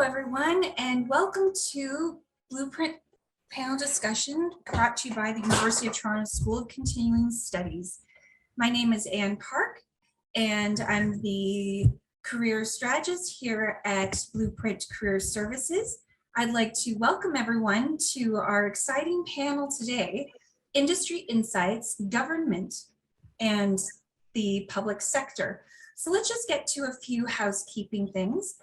everyone, and welcome to Blueprint Panel Discussion brought to you by the University of Toronto School of Continuing Studies. My name is Anne Park, and I'm the career strategist here at Blueprint Career Services. I'd like to welcome everyone to our exciting panel today, Industry Insights, Government, and the Public Sector. So let's just get to a few housekeeping things.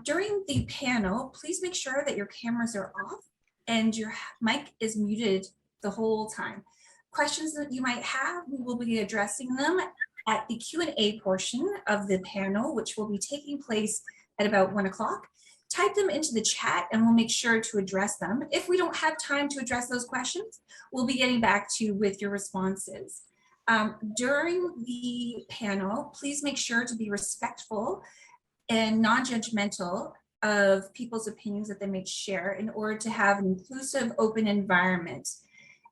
During the panel, please make sure that your cameras are off and your mic is muted the whole time. Questions that you might have, we will be addressing them at the Q&A portion of the panel, which will be taking place at about 1 o'clock. Type them into the chat and we'll make sure to address them. If we don't have time to address those questions, we'll be getting back to you with your responses. During the panel, please make sure to be respectful and non-judgmental of people's opinions that they may share in order to have an inclusive, open environment.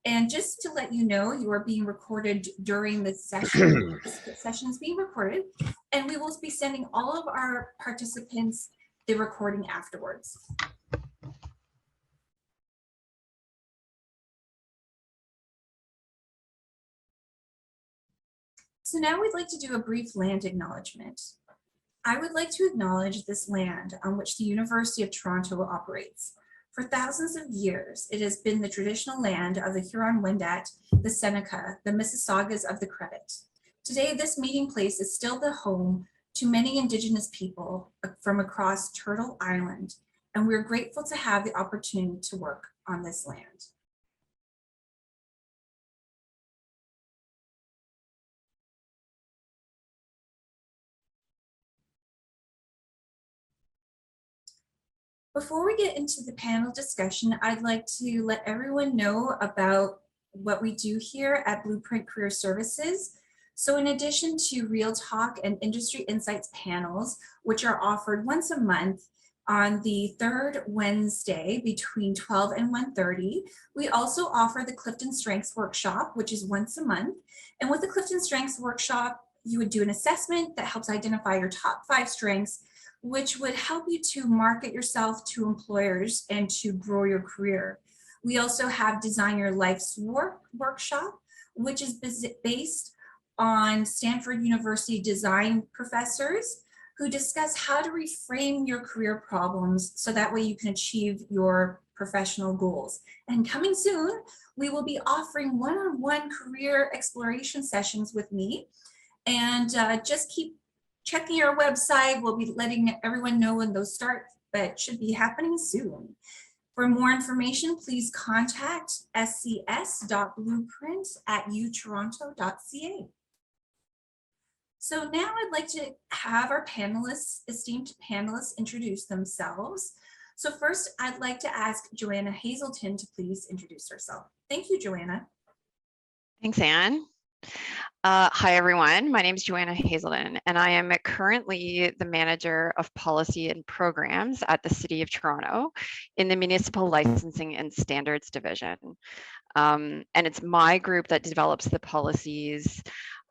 And just to let you know, you are being recorded during the session. The session is being recorded, and we will be sending all of our participants the recording afterwards. So now we'd like to do a brief land acknowledgement. I would like to acknowledge this land on which the University of Toronto operates. For thousands of years, it has been the traditional land of the Huron-Wendat, the Seneca, the Mississaugas of the Credit. Today, this meeting place is still the home to many Indigenous people from across Turtle Island, and we're grateful to have the opportunity to work on this land. Before we get into the panel discussion, I'd like to let everyone know about what we do here at Blueprint Career Services. So in addition to Real Talk and Industry Insights panels, which are offered once a month on the third Wednesday between 12 and 1:30, we also offer the Clifton Strengths Workshop, which is once a month. And with the Clifton Strengths Workshop, you would do an assessment that helps identify your top 5 strengths, which would help you to market yourself to employers and to grow your career. We also have Design Your Life's Work workshop, which is based on Stanford University design professors who discuss how to reframe your career problems so that way you can achieve your professional goals. And coming soon, we will be offering one-on-one career exploration sessions with me. And just keep checking our website. We'll be letting everyone know when those start, but it should be happening soon. For more information, please contact scs.blueprint@utoronto.ca. So now I'd like to have our panelists, esteemed panelists, introduce themselves. So first, I'd like to ask Joanna Hazelton to please introduce herself. Thank you, Joanna. Thanks, Anne. Hi, everyone. My name is Joanna Hazelton, and I am currently the Manager of Policy and Programs at the City of Toronto in the Municipal Licensing and Standards Division. And it's my group that develops the policies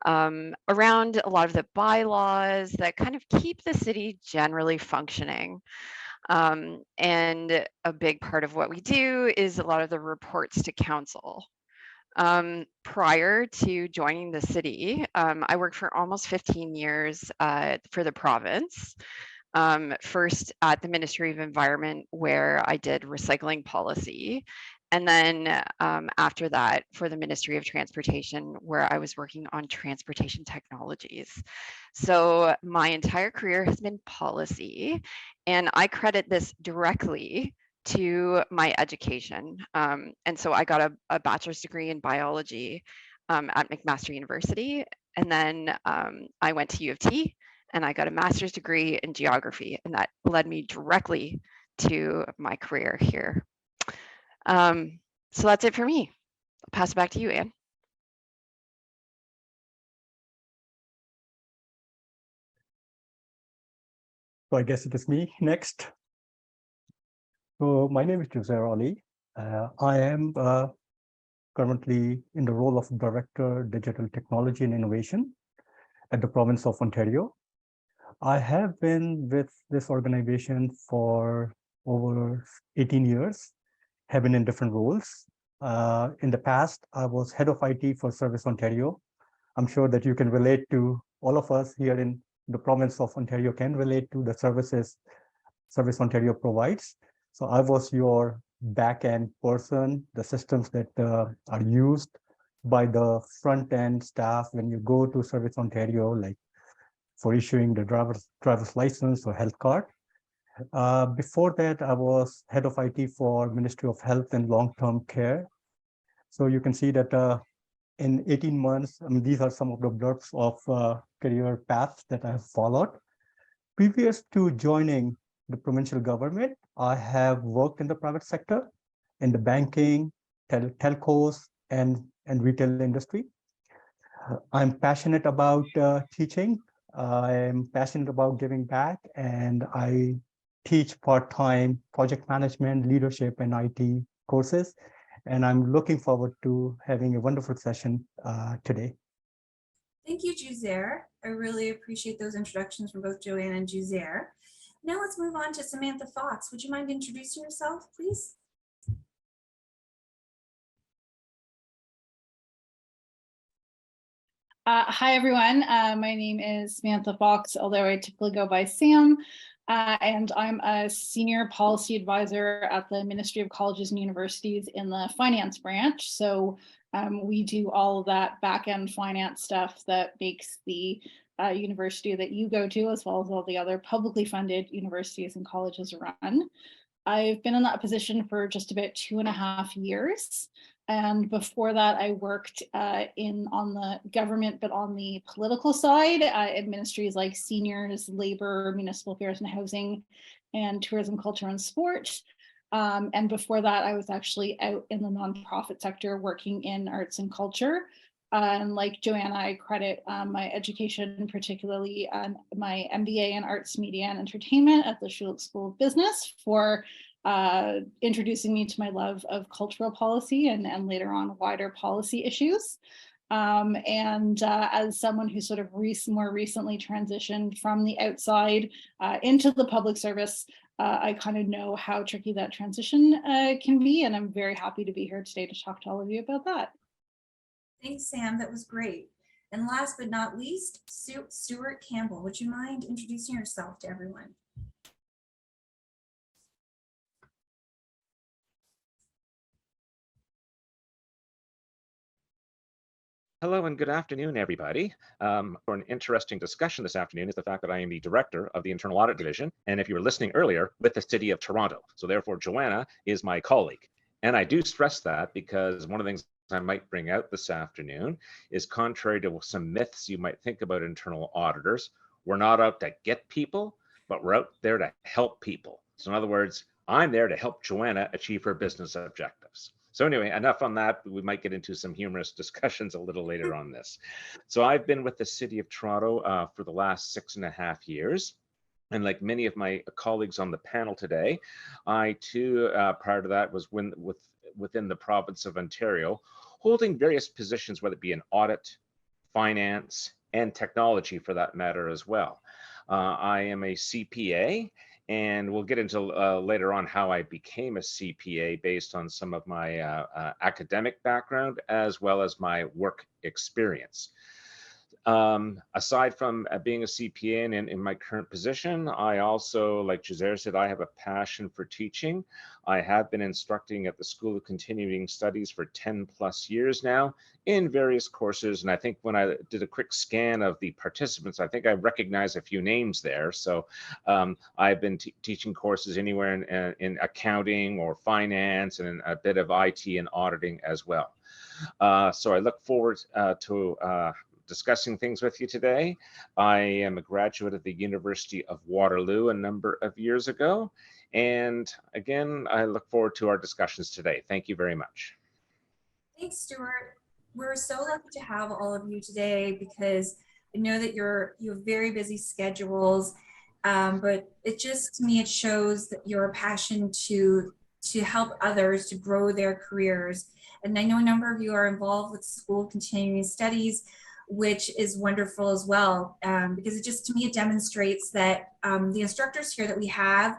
around a lot of the bylaws that kind of keep the city generally functioning. And a big part of what we do is a lot of the reports to council. Prior to joining the city, I worked for almost 15 years for the province. First at the Ministry of Environment, where I did recycling policy. And then after that, for the Ministry of Transportation, where I was working on transportation technologies. So my entire career has been policy, and I credit this directly to my education. And so I got a bachelor's degree in biology at McMaster University. And then I went to U of T and I got a master's degree in geography, and that led me directly to my career here. So that's it for me. I'll pass it back to you, Anne. So I guess it is me next. So my name is Joseph Ali. I am currently in the role of Director, Digital Technology and Innovation at the province of Ontario. I have been with this organization for over 18 years, have been in different roles. In the past, I was head of IT for Service Ontario. I'm sure that you can relate to all of us here in the province of Ontario can relate to the services Service Ontario provides. So I was your back-end person, the systems that are used by the front-end staff when you go to Service Ontario, like for issuing the driver's license or health card. Before that, I was head of IT for Ministry of Health and Long-Term Care. So you can see that in 18 months, these are some of the blurbs of career paths that I have followed. Previous to joining the provincial government, I have worked in the private sector, in the banking, telcos, and retail industry. I'm passionate about teaching. I'm passionate about giving back, and I teach part-time project management, leadership, and IT courses. And I'm looking forward to having a wonderful session today. Thank you, Juzair. I really appreciate those introductions from both Joanna and Juzair. Now let's move on to Samantha Fox. Would you mind introducing yourself, please? Hi, everyone. My name is Samantha Fox, although I typically go by Sam, and I'm a senior policy advisor at the Ministry of Colleges and Universities in the finance branch. So we do all of that back-end finance stuff that makes the university that you go to, as well as all the other publicly funded universities and colleges run. I've been in that position for just about 2.5 years. And before that, I worked on the government, but on the political side, in ministries like seniors, labor, municipal affairs and housing, and tourism, culture, and sport. And before that, I was actually out in the nonprofit sector working in arts and culture. And like Joanna, I credit my education, particularly my MBA in Arts, Media, and Entertainment at the Schulich School of Business, for introducing me to my love of cultural policy and later on wider policy issues. As someone who sort of more recently transitioned from the outside into the public service, I kind of know how tricky that transition can be, and I'm very happy to be here today to talk to all of you about that. Thanks, Sam. That was great. And last but not least, Stuart Campbell. Would you mind introducing yourself to everyone? Hello and good afternoon, everybody. For an interesting discussion this afternoon is the fact that I am the director of the Internal Audit Division, and if you were listening earlier, with the City of Toronto. So therefore, Joanna is my colleague. And I do stress that because one of the things I might bring out this afternoon is, contrary to some myths you might think about internal auditors, we're not out to get people, but we're out there to help people. So in other words, I'm there to help Joanna achieve her business objectives. So anyway, enough on that. We might get into some humorous discussions a little later on this. So I've been with the City of Toronto for the last 6.5 years. And like many of my colleagues on the panel today, I too, prior to that, was within the province of Ontario, holding various positions, whether it be in audit, finance, and technology for that matter as well. I am a CPA, and we'll get into later on how I became a CPA based on some of my academic background as well as my work experience. Aside from being a CPA and in my current position, I also, like Juzair said, I have a passion for teaching. I have been instructing at the School of Continuing Studies for 10+ years now in various courses. And I think when I did a quick scan of the participants, I think I recognize a few names there. So I've been teaching courses anywhere in accounting or finance and a bit of IT and auditing as well. So I look forward to discussing things with you today. I am a graduate of the University of Waterloo a number of years ago. And again, I look forward to our discussions today. Thank you very much. Thanks, Stuart. We're so lucky to have all of you today because I know that you have very busy schedules, but to me, it shows that your passion to help others to grow their careers. And I know a number of you are involved with School of Continuing Studies. which is wonderful as well, because it just, to me, it demonstrates that the instructors here that we have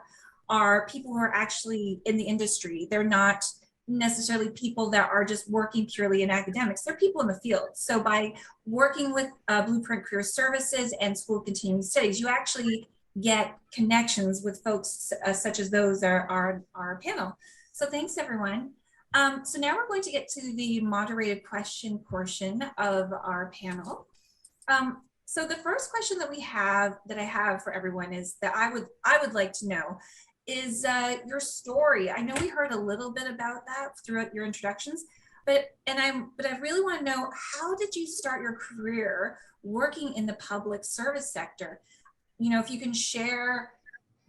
are people who are actually in the industry. They're not necessarily people that are just working purely in academics. They're people in the field. So by working with Blueprint Career Services and School of Continuing Studies, you actually get connections with folks such as those that are our panel. So thanks, everyone. So now we're going to get to the moderated question portion of our panel. So the first question that I have for everyone is that I would like to know is your story. I know we heard a little bit about that throughout your introductions, but I really want to know, how did you start your career working in the public service sector? You know, if you can share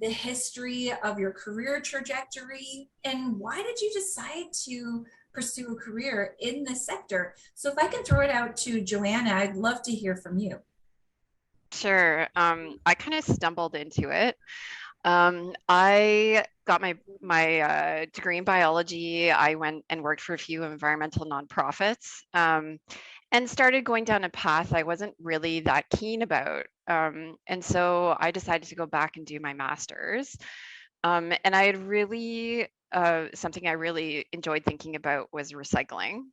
the history of your career trajectory and why did you decide to pursue a career in this sector? So if I can throw it out to Joanna, I'd love to hear from you. Sure. I kind of stumbled into it. I got my degree in biology. I went and worked for a few environmental nonprofits, and started going down a path I wasn't really that keen about. And so I decided to go back and do my master's. And I had really, something I really enjoyed thinking about was recycling.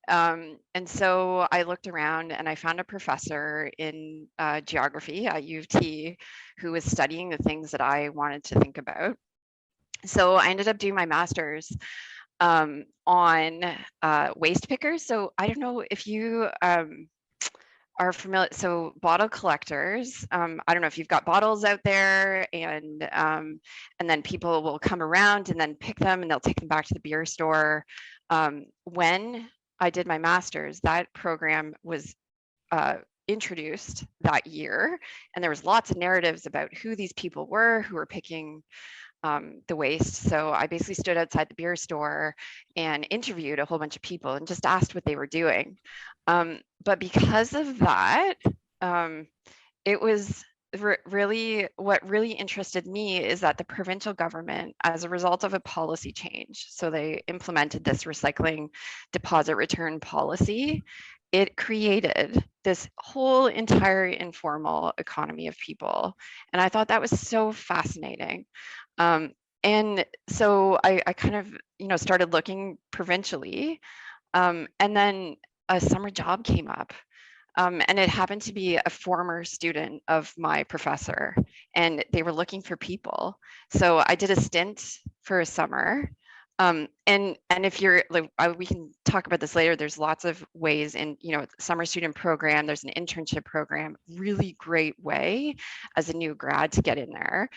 And so I looked around and I found a professor in geography at U of T who was studying the things that I wanted to think about. So I ended up doing my master's on waste pickers. So I don't know if you are familiar. So bottle collectors, I don't know if you've got bottles out there, and then people will come around and then pick them and they'll take them back to the beer store. When I did my master's, that program was introduced that year, and there was lots of narratives about who these people were who were picking the waste. So I basically stood outside the beer store and interviewed a whole bunch of people and just asked what they were doing. But because of that, it was really, what really interested me is that the provincial government, as a result of a policy change, so they implemented this recycling deposit return policy, it created this whole entire informal economy of people. And I thought that was so fascinating. And so I kind of, started looking provincially, and then a summer job came up. And it happened to be a former student of my professor, and they were looking for people. So I did a stint for a summer. And if you're like, we can talk about this later. There's lots of ways in, summer student program. There's an internship program. Really great way as a new grad to get in there.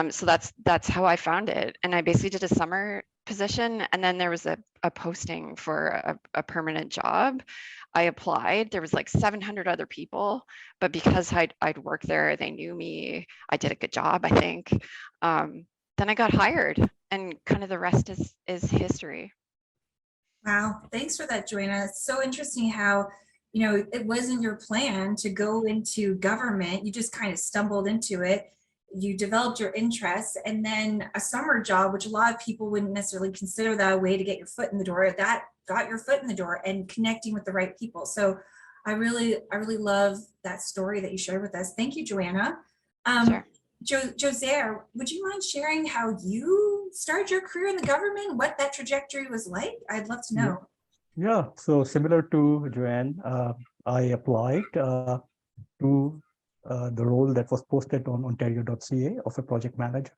So that's how I found it. And I basically did a summer position, and then there was a posting for a permanent job. I applied. There was like 700 other people, but because I'd worked there, they knew me. I did a good job, I think. Then I got hired, and kind of the rest is history. Wow, thanks for that, Joanna. It's so interesting how, it wasn't your plan to go into government. You just kind of stumbled into it. You developed your interests, and then a summer job, which a lot of people wouldn't necessarily consider that a way to get your foot in the door, that got your foot in the door and connecting with the right people. So I really love that story that you shared with us. Thank you, Joanna. Sure. Josiah, would you mind sharing how you started your career in the government, what that trajectory was like? I'd love to know. Yeah, so similar to Joanne, I applied to the role that was posted on ontario.ca of a project manager.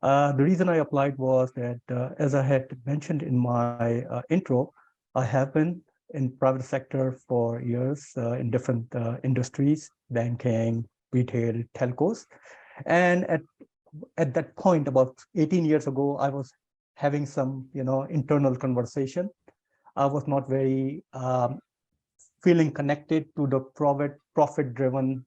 The reason I applied was that, as I had mentioned in my intro, I have been in private sector for years in different industries, banking, retail, telcos. And at that point, about 18 years ago, I was having some, internal conversation. I was not very feeling connected to the profit-driven,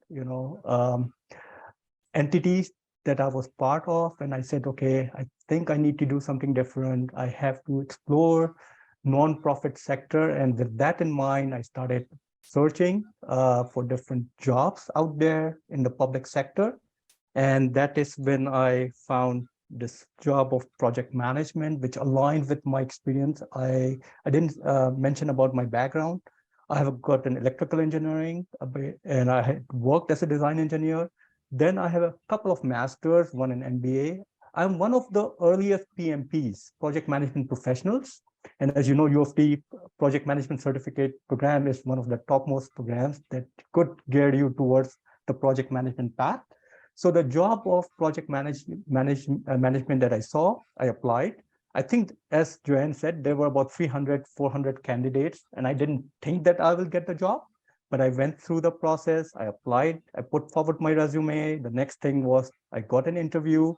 entities that I was part of. And I said, okay, I think I need to do something different. I have to explore non-profit sector. And with that in mind, I started searching for different jobs out there in the public sector. And that is when I found this job of project management, which aligned with my experience. I didn't mention about my background. I have got an electrical engineering, and I had worked as a design engineer. Then I have a couple of masters, one in MBA. I'm one of the earliest PMPs, project management professionals. And as you know, U of T project management certificate program is one of the topmost programs that could gear you towards the project management path. So the job of project management that I saw, I applied. I think, as Joanne said, there were about 300, 400 candidates, and I didn't think that I will get the job, but I went through the process. I applied, I put forward my resume. The next thing was I got an interview,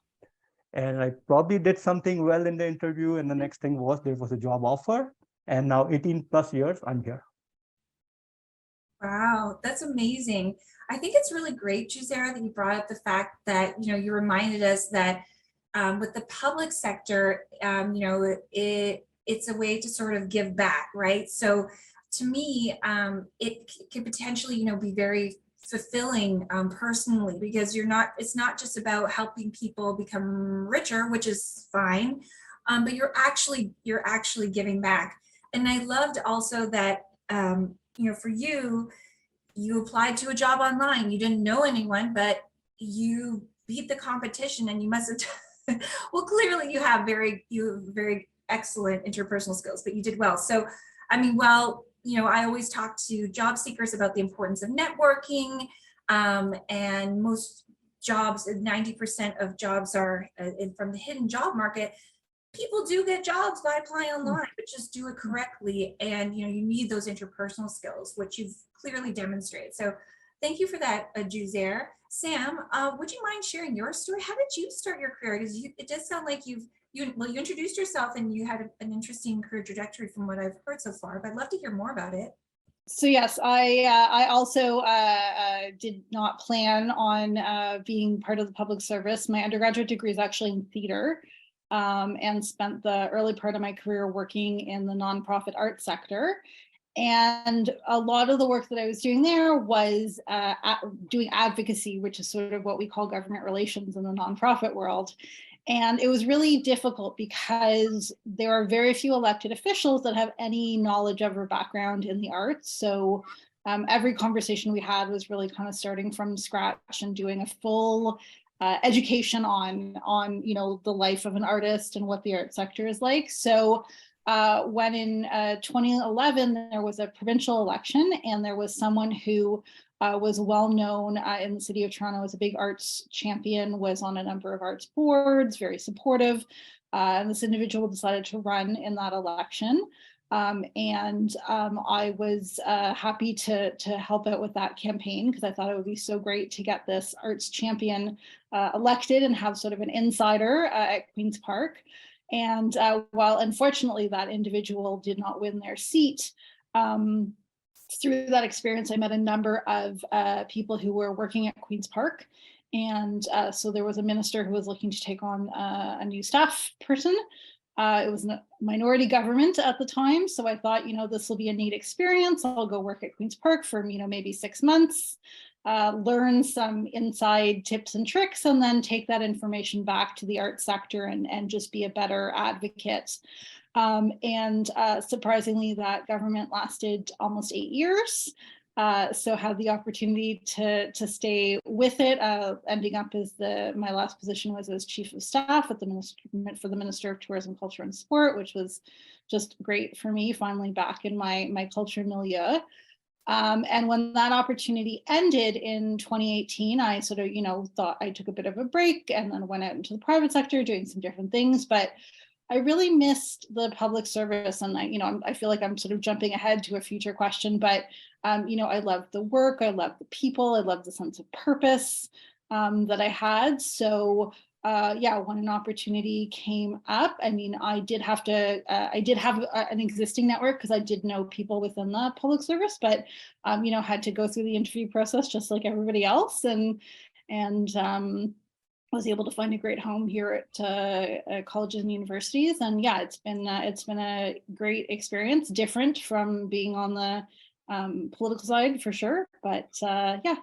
and I probably did something well in the interview. And the next thing was there was a job offer. And now 18 plus years, I'm here. Wow, that's amazing. I think it's really great, Juzera, that you brought up the fact that, you reminded us that with the public sector, it's a way to sort of give back, right? So to me, it could potentially, be very fulfilling personally, because it's not just about helping people become richer, which is fine, but you're actually giving back. And I loved also that, for you applied to a job online. You didn't know anyone, but you beat the competition, and you must have well, clearly you have very excellent interpersonal skills, but you did well. So, I mean, I always talk to job seekers about the importance of networking, and most jobs, 90% of jobs are from the hidden job market. People do get jobs by applying online, but just do it correctly. And you need those interpersonal skills, which you've clearly demonstrated. So thank you for that, Juzera. Sam, would you mind sharing your story? How did you start your career? Because it does sound like you introduced yourself and you had an interesting career trajectory from what I've heard so far, but I'd love to hear more about it. So yes, I also did not plan on being part of the public service. My undergraduate degree is actually in theater, and spent the early part of my career working in the nonprofit art sector. And a lot of the work that I was doing there was doing advocacy, which is sort of what we call government relations in the nonprofit world. And it was really difficult because there are very few elected officials that have any knowledge of or background in the arts. So every conversation we had was really kind of starting from scratch and doing a full education on the life of an artist and what the art sector is like. So when in 2011 there was a provincial election, and there was someone who was well known in the city of Toronto as a big arts champion, was on a number of arts boards, very supportive, and this individual decided to run in that election. I was happy to help out with that campaign, because I thought it would be so great to get this arts champion elected and have sort of an insider at Queen's Park. And while unfortunately that individual did not win their seat, through that experience, I met a number of people who were working at Queen's Park. And so there was a minister who was looking to take on a new staff person. It was a minority government at the time. So I thought, this will be a neat experience. I'll go work at Queen's Park for, maybe 6 months, learn some inside tips and tricks, and then take that information back to the arts sector and just be a better advocate. Surprisingly, that government lasted almost 8 years. So had the opportunity to stay with it, ending up as my last position was as chief of staff at the Minister of Tourism, Culture and Sport, which was just great for me, finally back in my culture milieu. And when that opportunity ended in 2018, I sort of, thought I took a bit of a break and then went out into the private sector doing some different things. But I really missed the public service, and I feel like I'm sort of jumping ahead to a future question, but I loved the work, I loved the people, I loved the sense of purpose that I had. So when an opportunity came up, I did have an existing network because I did know people within the public service, but had to go through the interview process just like everybody else, and was able to find a great home here at colleges and universities. And yeah, it's been a great experience, different from being on the political side for sure. But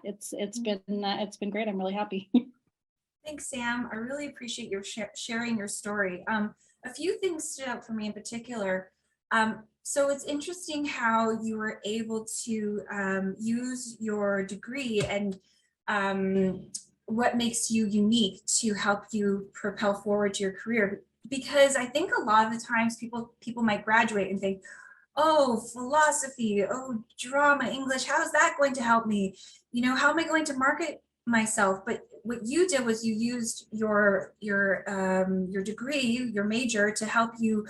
it's been great. I'm really happy. Thanks, Sam. I really appreciate your sharing your story. A few things stood out for me in particular. So it's interesting how you were able to use your degree and what makes you unique to help you propel forward your career. Because I think a lot of the times people might graduate and think, oh, philosophy, oh, drama, English, how is that going to help me? You know, how am I going to market myself? But what you did was you used your degree, your major, to help you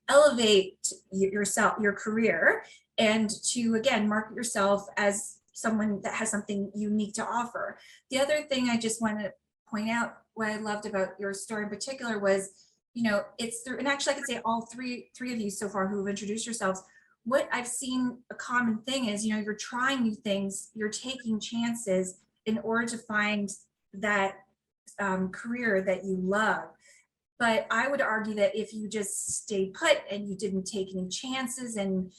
elevate yourself, your career, and to again market yourself as someone that has something unique to offer. The other thing I just want to point out, what I loved about your story in particular was, you know, it's through, and actually I could say all three of you so far who have introduced yourselves, what I've seen a common thing is, you know, you're trying new things, you're taking chances in order to find that career that you love. But I would argue that if you just stayed put and you didn't take any chances, and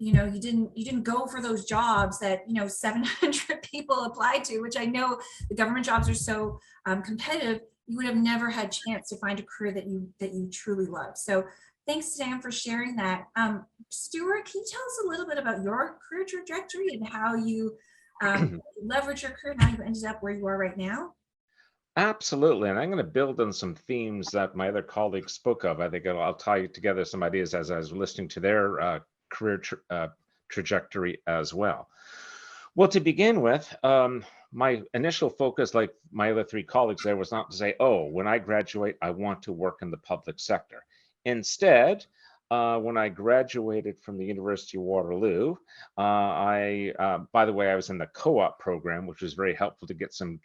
you know, you didn't go for those jobs that, you know, 700 people applied to, which I know the government jobs are so competitive, you would have never had chance to find a career that you truly love. So thanks, Sam, for sharing that. Stuart, can you tell us a little bit about your career trajectory and how you leverage your career and how you ended up where you are right now? Absolutely. And I'm going to build on some themes that my other colleagues spoke of. I think I'll tie together some ideas as I was listening to their career trajectory as well. Well, to begin with, my initial focus, like my other three colleagues there, was not to say, oh, when I graduate, I want to work in the public sector. Instead, when I graduated from the University of Waterloo, by the way, I was in the co-op program, which was very helpful to get some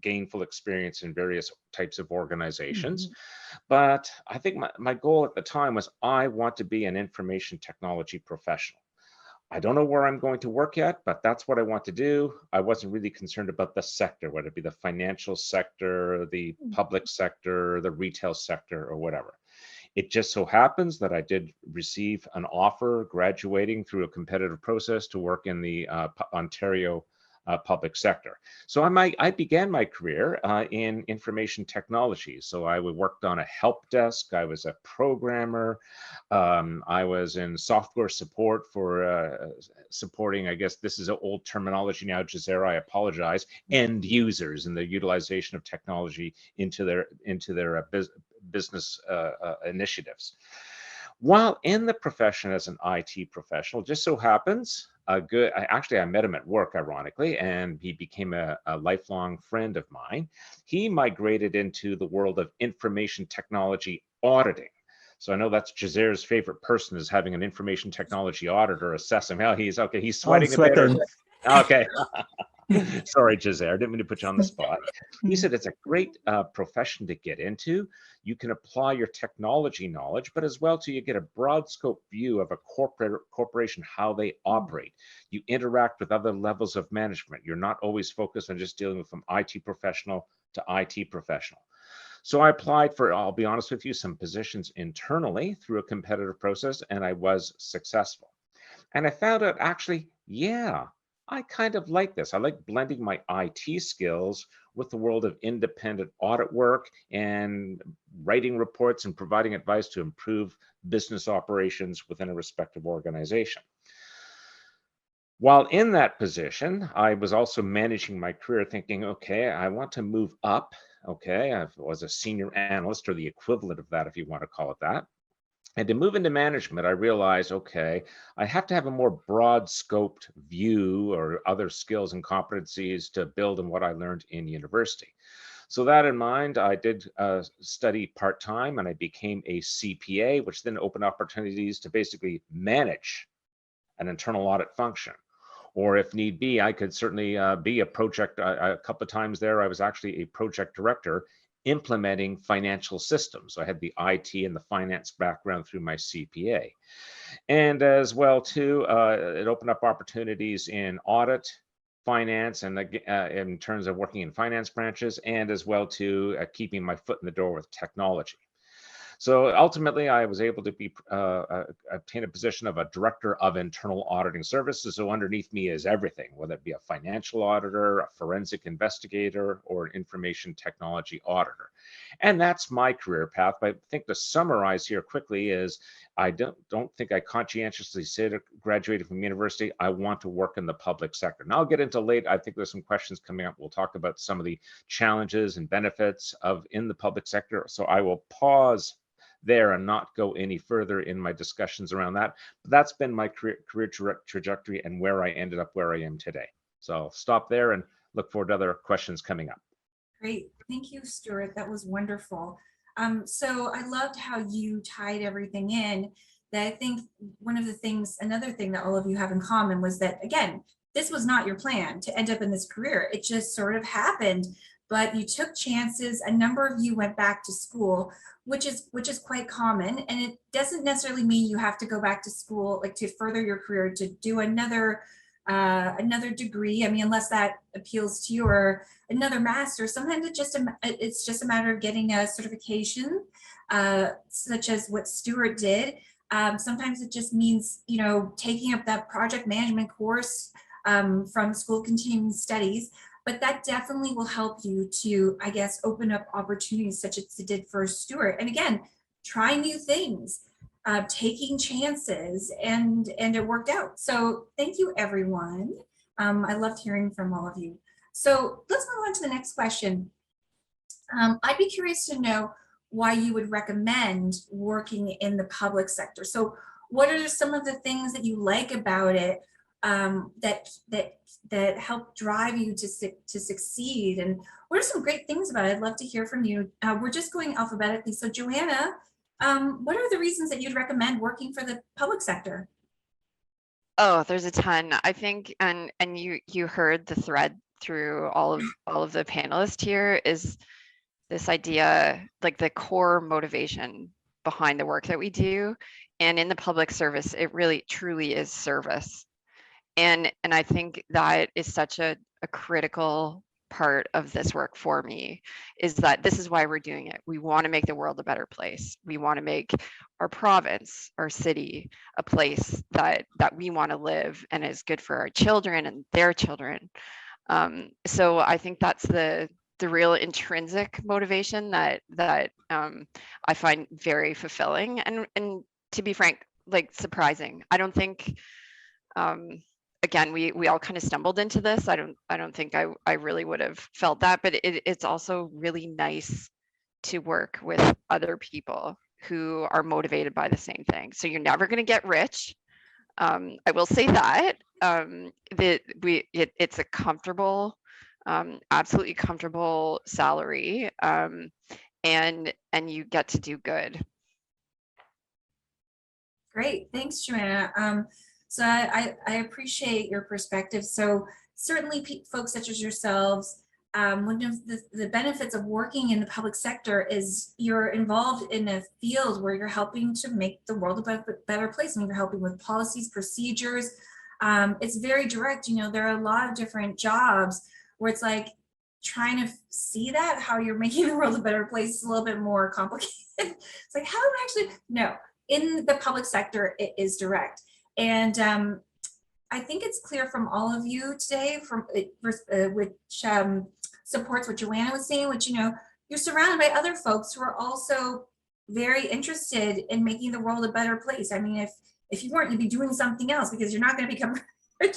gainful experience in various types of organizations. But I think my goal at the time was I want to be an information technology professional. I don't know where I'm going to work yet, but that's what I want to do. I wasn't really concerned about the sector, whether it be the financial sector, the public sector, the retail sector, or whatever. It just so happens that I did receive an offer graduating through a competitive process to work in the Ontario public sector. So I began my career in information technology. So I worked on a help desk. I was a programmer. I was in software support for supporting, I guess this is an old terminology now, Gisera, I apologize, end users and the utilization of technology into their business initiatives. While in the profession as an IT professional, just so happens, I met him at work, ironically, and he became a lifelong friend of mine. He migrated into the world of information technology auditing. So I know that's Gisère's favorite person, is having an information technology auditor assess him. Well, he's sweating a bit. Okay. Sorry, Gisère, didn't mean to put you on the spot. He said it's a great profession to get into. You can apply your technology knowledge, but as well too, you get a broad scope view of a corporation, how they operate. You interact with other levels of management. You're not always focused on just dealing with from IT professional to IT professional. So I applied for, I'll be honest with you, some positions internally through a competitive process, and I was successful. And I found out actually, yeah, I kind of like this. I like blending my IT skills with the world of independent audit work and writing reports and providing advice to improve business operations within a respective organization. While in that position, I was also managing my career thinking, okay, I want to move up. Okay, I was a senior analyst or the equivalent of that, if you want to call it that. And to move into management, I realized, okay, I have to have a more broad scoped view or other skills and competencies to build on what I learned in university. So that in mind, I did study part-time and I became a CPA, which then opened opportunities to basically manage an internal audit function. Or if need be, I could certainly be a project. A couple of times there, I was actually a project director implementing financial systems. So I had the IT and the finance background through my CPA. And as well too, it opened up opportunities in audit, finance, and in terms of working in finance branches, and as well too, keeping my foot in the door with technology. So ultimately, I was able to obtain a position of a director of internal auditing services. So underneath me is everything, whether it be a financial auditor, a forensic investigator, or an information technology auditor. And that's my career path. But I think to summarize here quickly is I don't think I conscientiously said graduated from university. I want to work in the public sector. Now I'll get into late. I think there's some questions coming up. We'll talk about some of the challenges and benefits of in the public sector. So I will pause there and not go any further in my discussions around that. But that's been my career trajectory and where I ended up where I am today. So I'll stop there and look forward to other questions coming up. Great. Thank you, Stuart. That was wonderful. So I loved how you tied everything in. That I think one of the things, another thing that all of you have in common was that, again, this was not your plan to end up in this career. It just sort of happened, but you took chances. A number of you went back to school, which is quite common. And it doesn't necessarily mean you have to go back to school, like to further your career, to do another degree. I mean, unless that appeals to you, or another master. Sometimes it's just a matter of getting a certification, such as what Stuart did. Sometimes it just means, you know, taking up that project management course from School of Continuing Studies. But that definitely will help you to, I guess, open up opportunities such as it did for Stuart. And again, try new things. Taking chances, and it worked out. So thank you, everyone. I loved hearing from all of you. So let's move on to the next question. I'd be curious to know why you would recommend working in the public sector. So what are some of the things that you like about it that help drive you to succeed? And what are some great things about it? I'd love to hear from you. We're just going alphabetically. So Joanna, what are the reasons that you'd recommend working for the public sector? Oh, there's a ton. I think, and you heard the thread through all of the panelists here is this idea, like the core motivation behind the work that we do. And in the public service, it really truly is service. And I think that is such a critical part of this work for me, is that this is why we're doing it. We want to make the world a better place. We want to make our province, our city, a place that we want to live and is good for our children and their children. So I think that's the real intrinsic motivation that I find very fulfilling and to be frank, like surprising. I don't think again, we all kind of stumbled into this. I don't think I really would have felt that, but it's also really nice to work with other people who are motivated by the same thing. So you're never going to get rich. I will say that it's a comfortable, absolutely comfortable salary, and you get to do good. Great, thanks, Joanna. So I appreciate your perspective. So certainly folks such as yourselves, one of the benefits of working in the public sector is you're involved in a field where you're helping to make the world a better place. And you're helping with policies, procedures. It's very direct. You know, there are a lot of different jobs where it's like trying to see that, how you're making the world a better place is a little bit more complicated. It's like, how do I actually, no, in the public sector, it is direct. And I think it's clear from all of you today, which supports what Joanna was saying, which, you know, you're surrounded by other folks who are also very interested in making the world a better place. I mean, if you weren't, you'd be doing something else, because you're not going to become rich.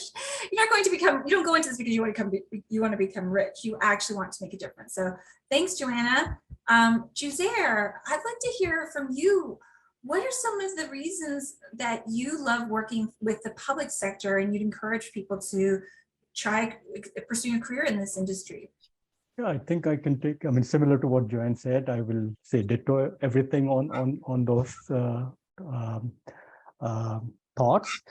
You're not going to become, you don't go into this because you want to become rich. You actually want to make a difference. So thanks, Joanna. Juzair, I'd like to hear from you. What are some of the reasons that you love working with the public sector and you'd encourage people to try pursuing a career in this industry? Yeah, I think I can take, I mean, similar to what Joanne said, I will say ditto everything on those thoughts.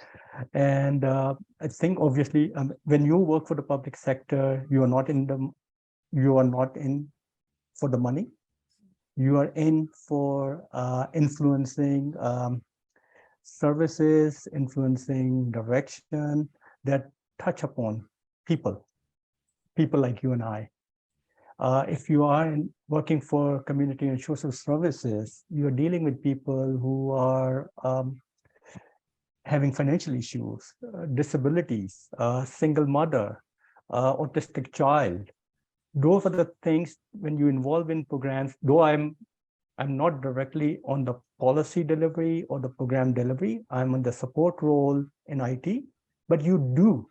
And I think obviously when you work for the public sector, you are not in for the money. You are in for influencing services, influencing direction that touch upon people like you and I. If you are working for community and social services, you're dealing with people who are having financial issues, disabilities, single mother, autistic child. Those are the things when you involve in programs, though I'm I'm not directly on the policy delivery or the program delivery. I'm on the support role in IT, but you're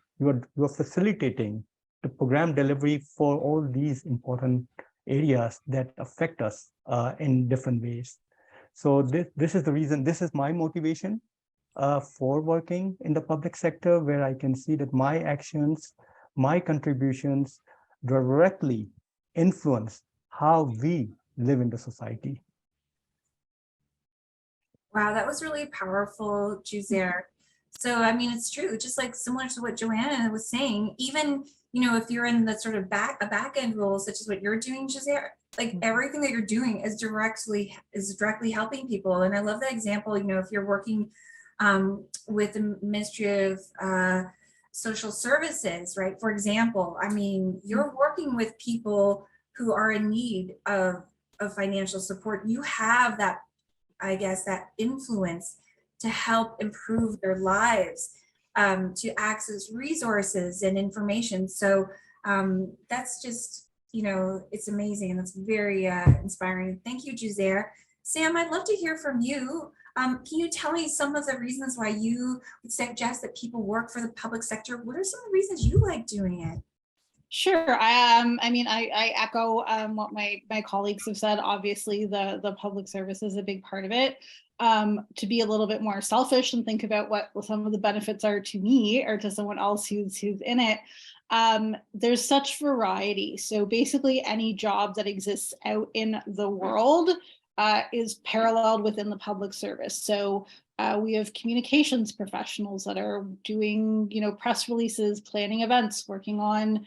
facilitating the program delivery for all these important areas that affect us in different ways. So this is the reason, this is my motivation for working in the public sector, where I can see that my actions, my contributions directly influence how we live in the society. Wow, that was really powerful, Juzair. So, I mean, it's true, just like similar to what Joanna was saying, even, if you're in the sort of a back end role, such as what you're doing, Juzair, like everything that you're doing is directly helping people. And I love that example, if you're working with the Ministry of Social Services, right? For example, I mean, you're working with people who are in need of financial support. You have that, I guess, that influence to help improve their lives, to access resources and information. So that's just, it's amazing, and it's very inspiring. Thank you, Juzair. Sam, I'd love to hear from you. Can you tell me some of the reasons why you would suggest that people work for the public sector? What are some of the reasons you like doing it? Sure. I echo what my colleagues have said. Obviously, the public service is a big part of it. To be a little bit more selfish and think about what some of the benefits are to me or to someone else who's in it. There's such variety. So basically, any job that exists out in the world is paralleled within the public service. So we have communications professionals that are doing, press releases, planning events, working on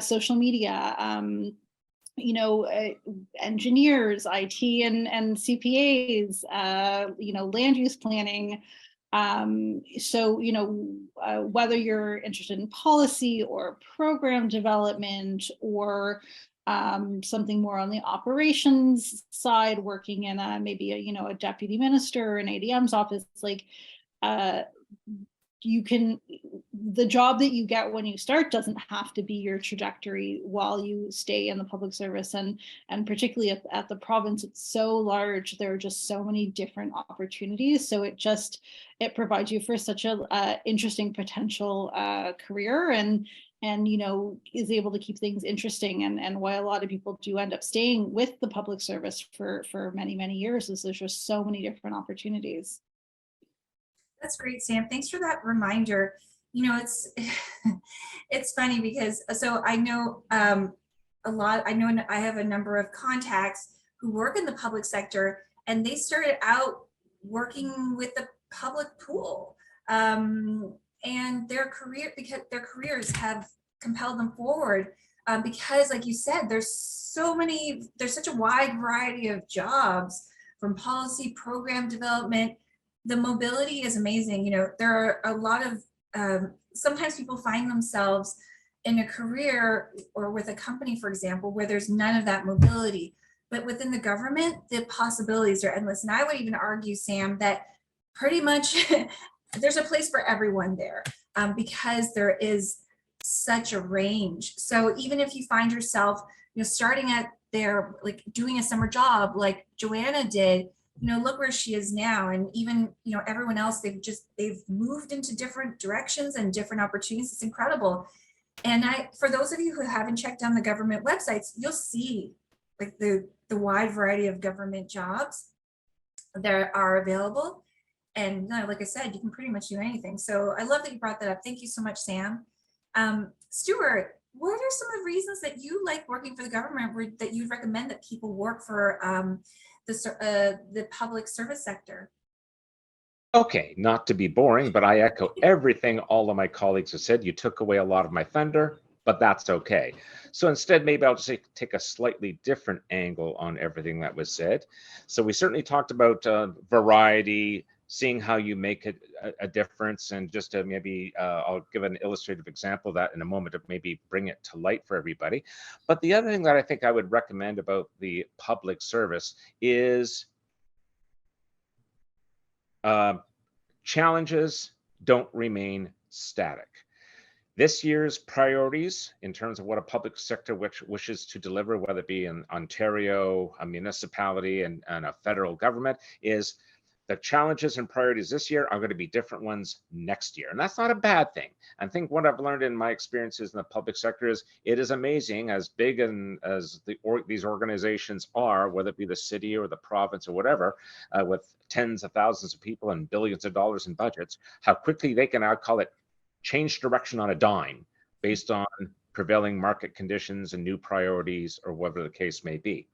social media, engineers, IT and CPAs, land use planning. Whether you're interested in policy or program development or something more on the operations side, working in maybe a deputy minister or an ADM's office, like the job that you get when you start doesn't have to be your trajectory while you stay in the public service, and particularly at the province, it's so large, there are just so many different opportunities, so it provides you for such a interesting potential career, and is able to keep things interesting, and why a lot of people do end up staying with the public service for many years is there's just so many different opportunities. That's great, Sam. Thanks for that reminder. It's funny because I know I have a number of contacts who work in the public sector, and they started out working with the public pool, and their careers have compelled them forward, because, like you said, there's such a wide variety of jobs, from policy, program development. The mobility is amazing. There are a lot of sometimes people find themselves in a career or with a company, for example, where there's none of that mobility. But within the government, the possibilities are endless. And I would even argue, Sam, that pretty much there's a place for everyone there, because there is such a range. So even if you find yourself, starting at there, like doing a summer job like Joanna did, look where she is now. And even, everyone else, they've moved into different directions and different opportunities. It's incredible. And for those of you who haven't checked on the government websites, you'll see like the wide variety of government jobs that are available. And like I said, you can pretty much do anything. So I love that you brought that up. Thank you so much, Sam. Stuart, what are some of the reasons that you like working for the government, that you'd recommend that people work for the public service sector? Okay, not to be boring, but I echo everything all of my colleagues have said. You took away a lot of my thunder, but that's okay. So instead, maybe I'll just take a slightly different angle on everything that was said. So we certainly talked about variety, seeing how you make a difference, and just to maybe I'll give an illustrative example of that in a moment to maybe bring it to light for everybody. But the other thing that I think I would recommend about the public service is challenges don't remain static. This year's priorities in terms of what a public sector wishes to deliver, whether it be in Ontario, a municipality, and a federal government, is the challenges and priorities this year are going to be different ones next year. And that's not a bad thing. I think what I've learned in my experiences in the public sector is it is amazing, as big and as these organizations are, whether it be the city or the province or whatever, with tens of thousands of people and billions of dollars in budgets, how quickly they can, I call it, change direction on a dime based on prevailing market conditions and new priorities or whatever the case may be.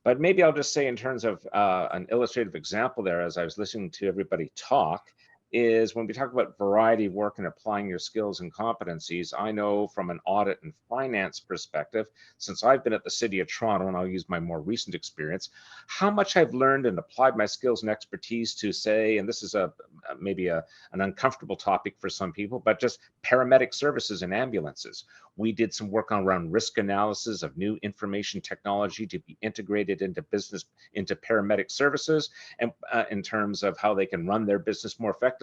But maybe I'll just say in terms of an illustrative example there, as I was listening to everybody talk, is when we talk about variety of work and applying your skills and competencies, I know from an audit and finance perspective, since I've been at the City of Toronto, and I'll use my more recent experience, how much I've learned and applied my skills and expertise to, say, and this is maybe an uncomfortable topic for some people, but just paramedic services and ambulances. We did some work around risk analysis of new information technology to be integrated into paramedic services, and in terms of how they can run their business more effectively.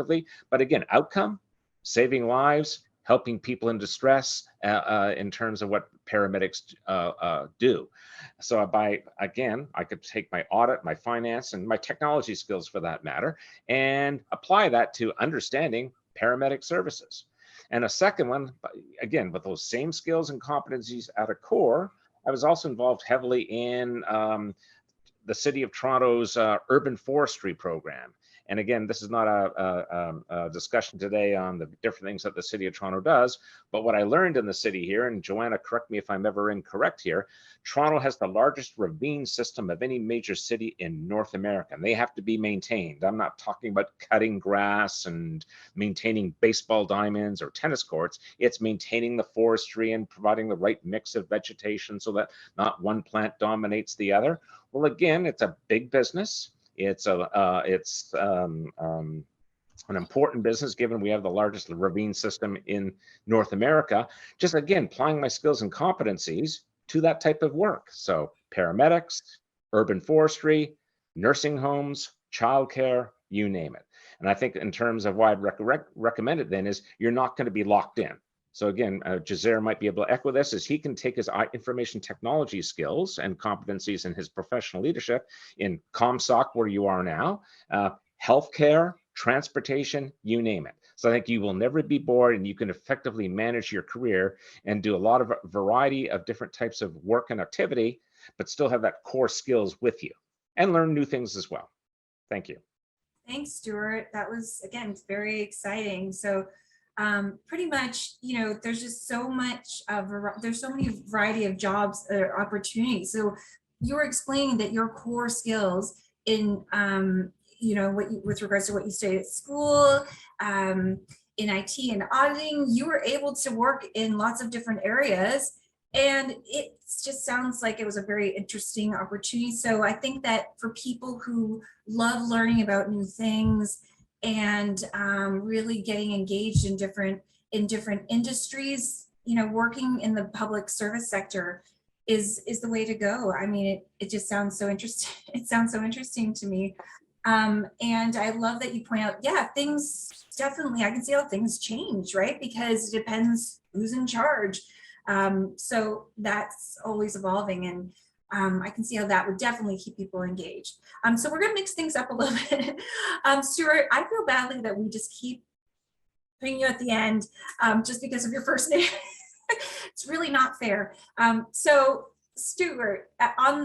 But again, outcome, saving lives, helping people in distress in terms of what paramedics do. So I could take my audit, my finance, and my technology skills for that matter, and apply that to understanding paramedic services. And a second one, again, with those same skills and competencies at a core, I was also involved heavily in the City of Toronto's urban forestry program. And again, this is not a discussion today on the different things that the City of Toronto does, but what I learned in the city here, and Joanna, correct me if I'm ever incorrect here, Toronto has the largest ravine system of any major city in North America, and they have to be maintained. I'm not talking about cutting grass and maintaining baseball diamonds or tennis courts. It's maintaining the forestry and providing the right mix of vegetation so that not one plant dominates the other. Well, again, it's a big business. It's an important business, given we have the largest ravine system in North America. Just again, applying my skills and competencies to that type of work. So paramedics, urban forestry, nursing homes, childcare, you name it. And I think in terms of why I'd recommend it then is you're not going to be locked in. So again, Jazair might be able to echo this, as he can take his information technology skills and competencies in his professional leadership in ComSoc, where you are now, healthcare, transportation, you name it. So I think you will never be bored, and you can effectively manage your career and do a lot of variety of different types of work and activity, but still have that core skills with you and learn new things as well. Thank you. Thanks, Stuart. That was, again, very exciting. So pretty much, you know, there's just so much there's so many variety of jobs or opportunities. So you were explaining that your core skills in you know, with regards to what you studied at school, in IT and auditing, you were able to work in lots of different areas, and it just sounds like it was a very interesting opportunity. So I think that for people who love learning about new things and really getting engaged in different industries, you know, working in the public service sector is the way to go. I mean, it just sounds so interesting. It sounds so interesting to me. And I love that you point out, yeah, things definitely, I can see how things change, right? Because it depends who's in charge. So that's always evolving, and I can see how that would definitely keep people engaged. So we're gonna mix things up a little bit. Stuart, I feel badly that we just keep putting you at the end just because of your first name. It's really not fair. So Stuart,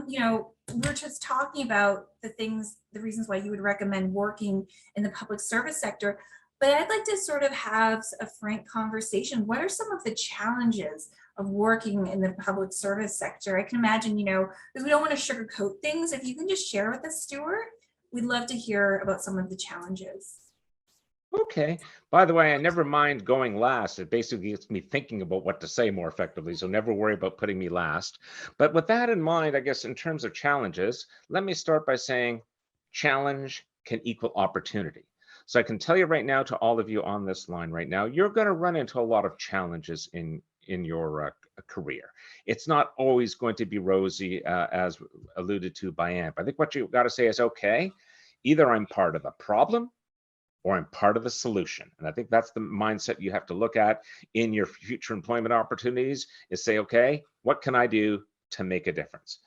you know, we're just talking about the reasons why you would recommend working in the public service sector, but I'd like to sort of have a frank conversation. What are some of the challenges of working in the public service sector? I can imagine, you know, because we don't want to sugarcoat things. If you can just share with us, Stuart, we'd love to hear about some of the challenges. Okay. By the way, I never mind going last. It basically gets me thinking about what to say more effectively. So never worry about putting me last. But with that in mind, I guess in terms of challenges, let me start by saying challenge can equal opportunity. So I can tell you right now, to all of you on this line right now, you're going to run into a lot of challenges in your career. It's not always going to be rosy, as alluded to by Amp. I think what you've got to say is, okay, either I'm part of the problem or I'm part of the solution. And I think that's the mindset you have to look at in your future employment opportunities, is say, okay, what can I do to make a difference?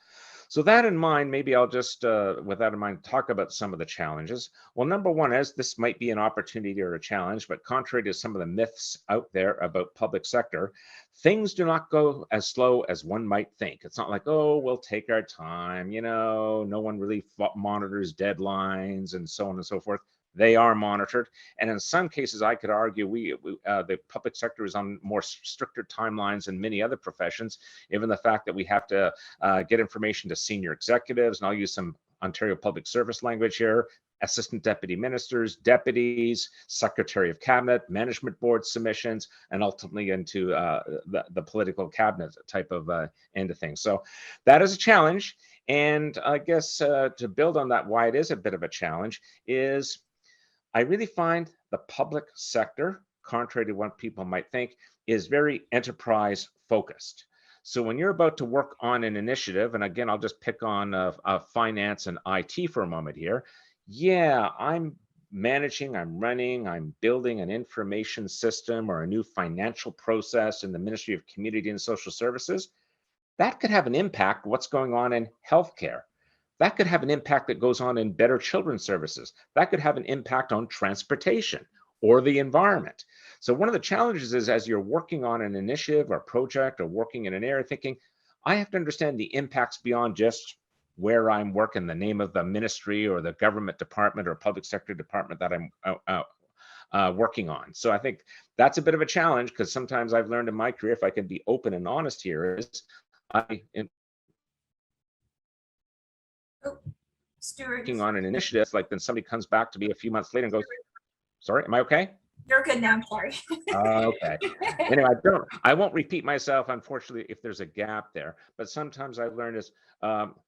So that in mind, maybe I'll just, with that in mind, talk about some of the challenges. Well, number one is this might be an opportunity or a challenge, but contrary to some of the myths out there about public sector, things do not go as slow as one might think. It's not like, oh, we'll take our time, you know, no one really monitors deadlines and so on and so forth. They are monitored. And in some cases, I could argue the public sector is on more stricter timelines than many other professions, given the fact that we have to get information to senior executives, and I'll use some Ontario public service language here, assistant deputy ministers, deputies, secretary of cabinet, management board submissions, and ultimately into the political cabinet type of end of things. So that is a challenge. And I guess to build on that, why it is a bit of a challenge is I really find the public sector, contrary to what people might think, is very enterprise focused. So when you're about to work on an initiative, and again, I'll just pick on finance and IT for a moment here. Yeah, I'm managing, I'm running, I'm building an information system or a new financial process in the Ministry of Community and Social Services. That could have an impact what's going on in healthcare. That could have an impact that goes on in better children's services. That could have an impact on transportation or the environment. So one of the challenges is as you're working on an initiative or project or working in an area, thinking, I have to understand the impacts beyond just where I'm working, the name of the ministry or the government department or public sector department that I'm working on. So I think that's a bit of a challenge, because sometimes I've learned in my career, if I can be open and honest here, is Stuart, working on an initiative, like then somebody comes back to me a few months later and goes, sorry, am I okay? you're good now. I'm sorry. Okay. Anyway, I won't repeat myself, unfortunately, if there's a gap there. But sometimes I've learned is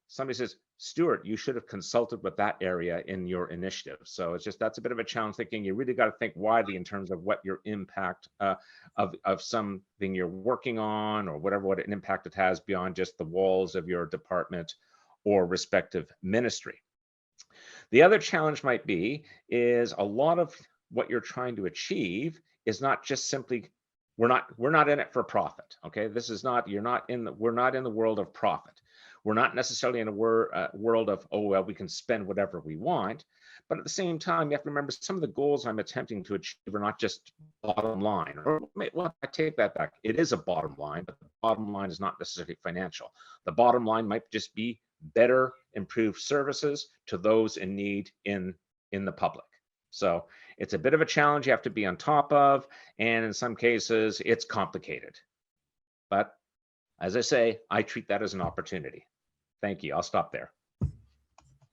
somebody says, Stuart, you should have consulted with that area in your initiative. So it's just, that's a bit of a challenge, thinking you really got to think widely in terms of what your impact of something you're working on, or what an impact it has beyond just the walls of your department or respective ministry. The other challenge might be is a lot of what you're trying to achieve is not just simply, we're not in it for profit. Okay, this is not, we're not in the world of profit. We're not necessarily in a world of, oh, well, we can spend whatever we want. But at the same time, you have to remember some of the goals I'm attempting to achieve are not just bottom line. Or, well, I take that back. It is a bottom line, but the bottom line is not necessarily financial. The bottom line might just be better, improved services to those in need in the public. So it's a bit of a challenge you have to be on top of, and in some cases it's complicated. But as I say, I treat that as an opportunity. Thank you. I'll stop there.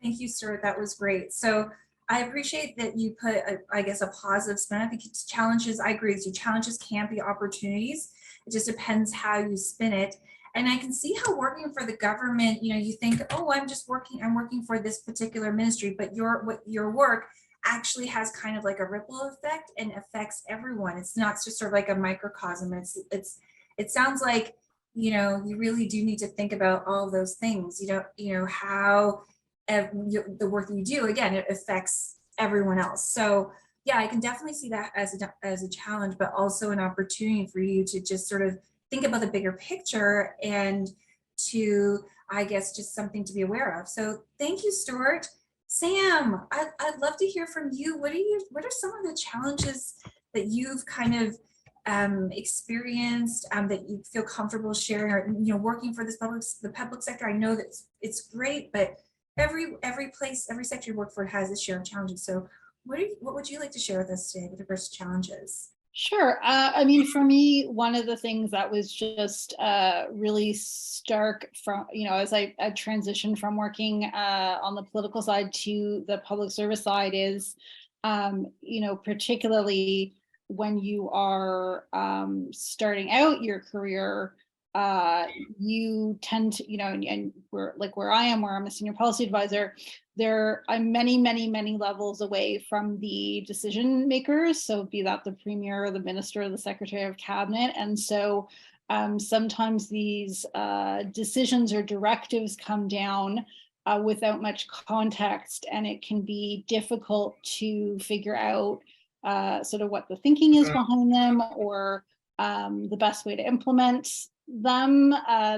Thank you, Stuart. That was great. So I appreciate that you put, I guess, a positive spin. I think it's challenges. I agree with you. Challenges can be opportunities. It just depends how you spin it. And I can see how working for the government, you know, you think, oh, I'm working for this particular ministry, but your work actually has kind of like a ripple effect and affects everyone. It's not just sort of like a microcosm. It sounds like, you know, you really do need to think about all those things. You know how the work you do, again, it affects everyone else. So yeah, I can definitely see that as a challenge, but also an opportunity for you to just sort of think about the bigger picture and to, I guess, just something to be aware of. So thank you, Stuart. Sam, I'd love to hear from you. What are some of the challenges that you've kind of experienced that you feel comfortable sharing, or, you know, working for the public sector? I know that it's great, but every sector you work for has its share of challenges. So what would you like to share with us today with regards to challenges? Sure. I mean, for me, one of the things that was just really stark from, you know, as I transitioned from working on the political side to the public service side is, you know, particularly when you are starting out your career, you tend to, you know, and we're like where I am, where I'm a senior policy advisor, I'm many levels away from the decision makers. So be that the premier or the minister or the secretary of cabinet. And so sometimes these decisions or directives come down without much context, and it can be difficult to figure out sort of what the thinking is behind them, or the best way to implement them.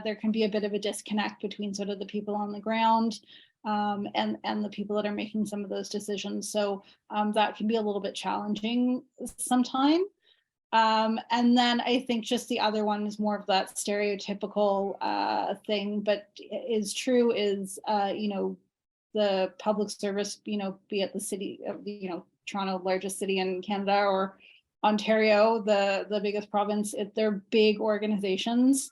There can be a bit of a disconnect between sort of the people on the ground and the people that are making some of those decisions. So that can be a little bit challenging sometimes. And then I think just the other one is more of that stereotypical thing, but is true is, you know, the public service, you know, be it the city of, you know, Toronto, largest city in Canada, or Ontario, the biggest province, they're big organizations.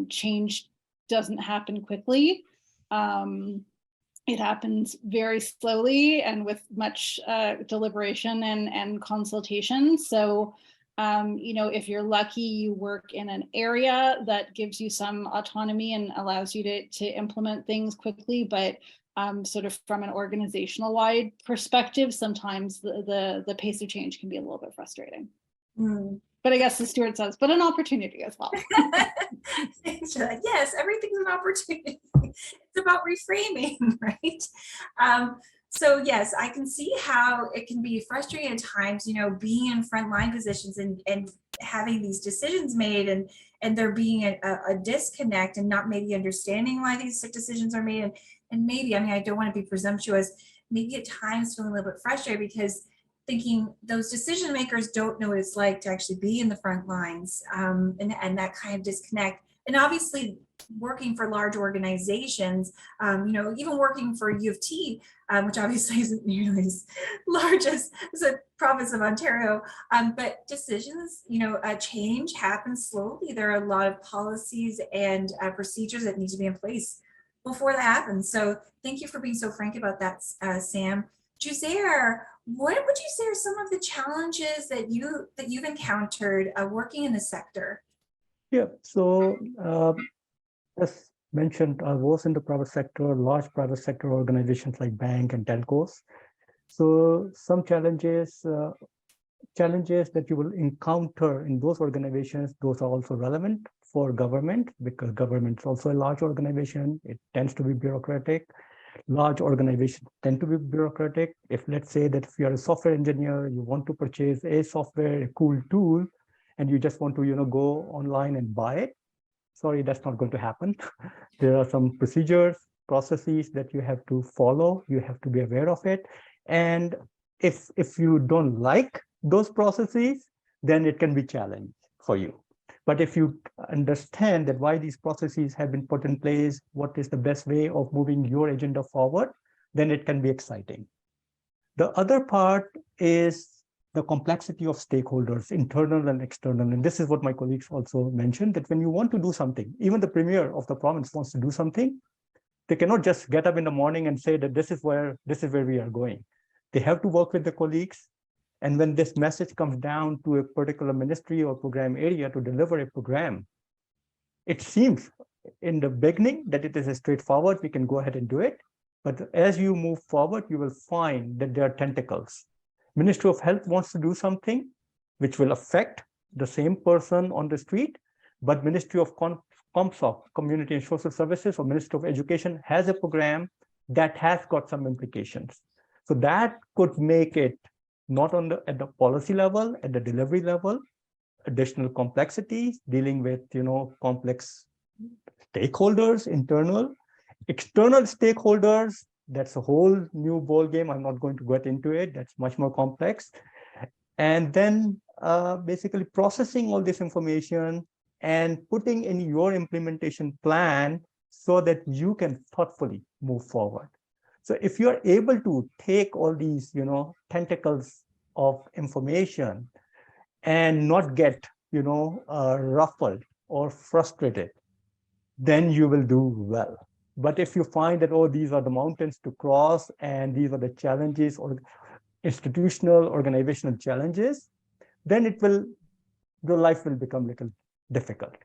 Change doesn't happen quickly. It happens very slowly and with much deliberation and consultation. So, you know, if you're lucky, you work in an area that gives you some autonomy and allows you to implement things quickly. But sort of from an organizational wide perspective, sometimes the pace of change can be a little bit frustrating. But I guess the Stuart says, but an opportunity as well. Yes, everything's an opportunity. It's about reframing, right? So yes, I can see how it can be frustrating at times, you know, being in frontline positions and having these decisions made, and there being a disconnect and not maybe understanding why these decisions are made. And maybe, I mean, I don't want to be presumptuous, maybe at times feeling a little bit frustrated because thinking those decision makers don't know what it's like to actually be in the front lines, and that kind of disconnect. And obviously working for large organizations, you know, even working for U of T, which obviously isn't nearly as large as the province of Ontario, but decisions, you know, change happens slowly. There are a lot of policies and procedures that need to be in place before that happens. So thank you for being so frank about that, Sam. Juzair, what would you say are some of the challenges that you've encountered working in the sector? Yeah, so as mentioned, I was in the private sector, large private sector organizations like bank and telcos. So some challenges that you will encounter in those organizations, those are also relevant for government, because government is also a large organization. It tends to be bureaucratic. Large organizations tend to be bureaucratic. If let's say that if you are a software engineer, you want to purchase a software, a cool tool, and you just want to, you know, go online and buy it. Sorry, that's not going to happen. There are some procedures, processes that you have to follow. You have to be aware of it. And if you don't like those processes, then it can be challenging for you. But if you understand that why these processes have been put in place, what is the best way of moving your agenda forward, then it can be exciting. The other part is the complexity of stakeholders, internal and external. And this is what my colleagues also mentioned, that when you want to do something, even the premier of the province wants to do something, they cannot just get up in the morning and say that this is where we are going. They have to work with the colleagues. And when this message comes down to a particular ministry or program area to deliver a program, it seems in the beginning that it is straightforward, we can go ahead and do it. But as you move forward, you will find that there are tentacles. Ministry of Health wants to do something which will affect the same person on the street, but Ministry of CompSoc, Community and Social Services, or Ministry of Education has a program that has got some implications. So that could make it not at the policy level, at the delivery level, additional complexities, dealing with, you know, complex stakeholders, internal, external stakeholders. That's a whole new ball game. I'm not going to get into it. That's much more complex. And then basically processing all this information and putting in your implementation plan so that you can thoughtfully move forward. So if you are able to take all these, you know, tentacles of information and not get, you know, ruffled or frustrated, then you will do well. But if you find that, oh, these are the mountains to cross and these are the challenges or institutional, organizational challenges, then your life will become a little difficult.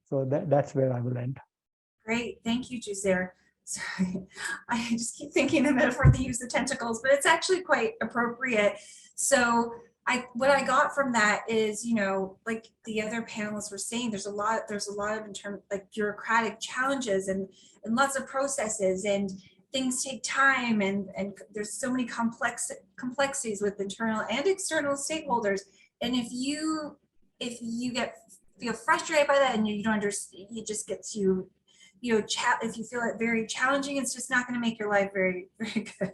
So that's where I will end. Great, thank you, Juzair. Sorry, I just keep thinking the metaphor they use the tentacles, but it's actually quite appropriate. So what I got from that is, you know, like the other panelists were saying, there's a lot of in terms like bureaucratic challenges and lots of processes, and things take time and there's so many complexities with internal and external stakeholders. And if you feel frustrated by that and you don't understand, it just gets you, if you feel it very challenging, it's just not going to make your life very, very good.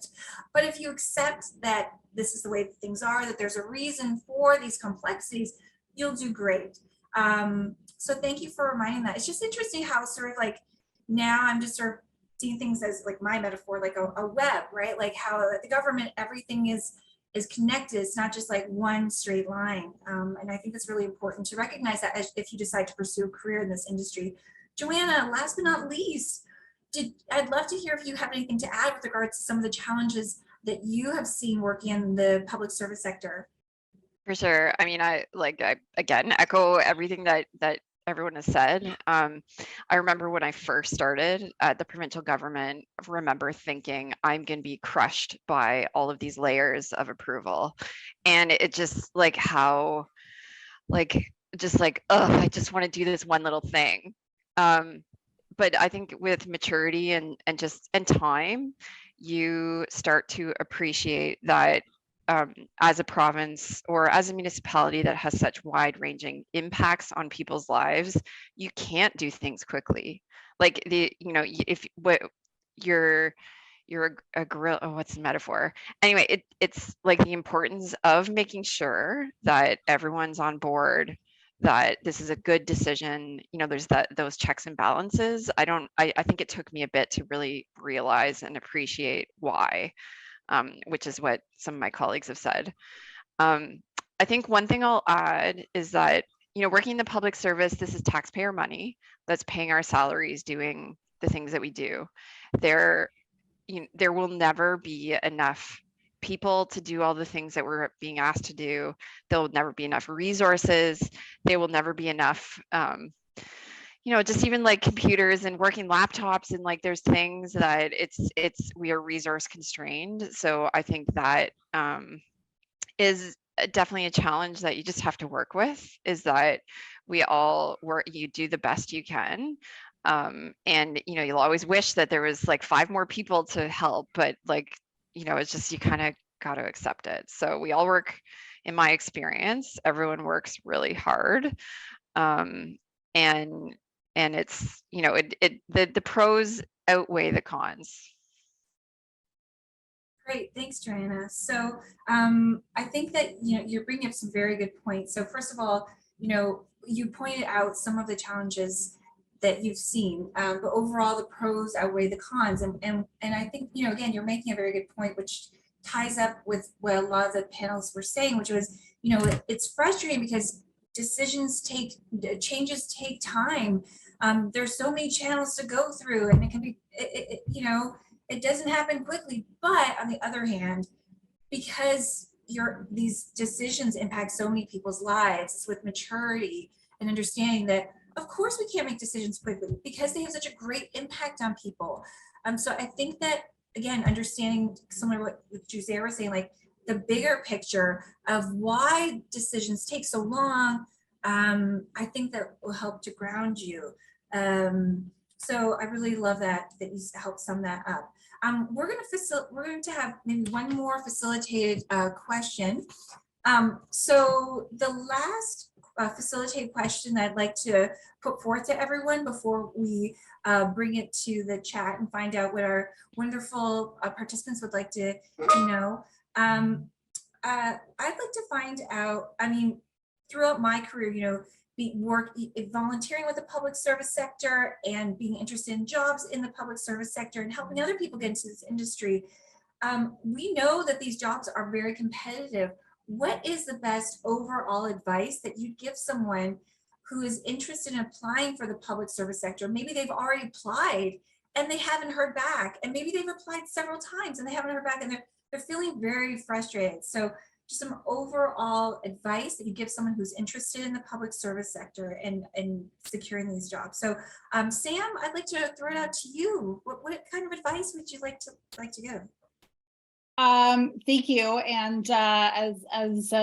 But if you accept that this is the way that things are, that there's a reason for these complexities, you'll do great. So thank you for reminding that. It's just interesting how sort of like now I'm just sort of seeing things as like my metaphor, like a web, right? Like how the government, everything is connected. It's not just like one straight line. And I think it's really important to recognize that if you decide to pursue a career in this industry. Joanna, last but not least, I'd love to hear if you have anything to add with regards to some of the challenges that you have seen working in the public service sector. For sure. I mean, I again echo everything that everyone has said. I remember when I first started at the provincial government, I remember thinking I'm going to be crushed by all of these layers of approval. And it just like how, like, just like, oh, I just want to do this one little thing. But I think with maturity and time, you start to appreciate that as a province or as a municipality that has such wide-ranging impacts on people's lives, you can't do things quickly. Like if what you're a gorilla, oh, what's the metaphor? Anyway, it's like the importance of making sure that everyone's on board, that this is a good decision. There's those checks and balances. I think it took me a bit to really realize and appreciate why. Which is what some of my colleagues have said. I think one thing I'll add is that, working in the public service, this is taxpayer money that's paying our salaries, doing the things that we do. There will never be enough people to do all the things that we're being asked to do. There will never be enough resources. There will never be enough just even like computers and working laptops, and like there's things that we are resource constrained. So I think that is definitely a challenge that you just have to work with, is that we all you do the best you can. And you'll always wish that there was like 5 more people to help, but like, it's just, you kind of got to accept it. So we all work, in my experience, everyone works really hard. And it's, the pros outweigh the cons. Great, thanks, Joanna. So I think that you're bringing up some very good points. So first of all, you pointed out some of the challenges that you've seen, but overall the pros outweigh the cons. And I think again, you're making a very good point, which ties up with what a lot of the panelists were saying, which was it's frustrating because changes take time. There's so many channels to go through, and it can be, it doesn't happen quickly. But on the other hand, because these decisions impact so many people's lives, it's with maturity and understanding that, of course, we can't make decisions quickly because they have such a great impact on people. So I think that, again, understanding similar to what Jose was saying, like the bigger picture of why decisions take so long, I think that will help to ground you. So I really love that you helped sum that up. We're going to have maybe one more facilitated question. So the last facilitated question I'd like to put forth to everyone before we bring it to the chat and find out what our wonderful participants would like to know. I'd like to find out, throughout my career, volunteering with the public service sector and being interested in jobs in the public service sector and helping other people get into this industry. We know that these jobs are very competitive. What is the best overall advice that you'd give someone who is interested in applying for the public service sector? Maybe they've already applied and they haven't heard back, and maybe they've applied several times and they haven't heard back, and they're feeling very frustrated. So just some overall advice that you give someone who's interested in the public service sector and securing these jobs. So Sam, I'd like to throw it out to you. What kind of advice would you like to give? Thank you. And as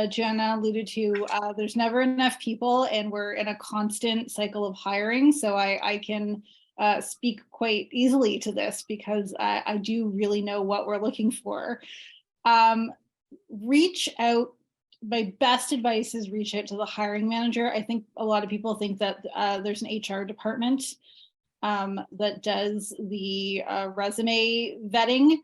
Joanna alluded to, there's never enough people, and we're in a constant cycle of hiring. So I can speak quite easily to this because I do really know what we're looking for. Reach out. My best advice is reach out to the hiring manager. I think a lot of people think that there's an HR department that does the resume vetting.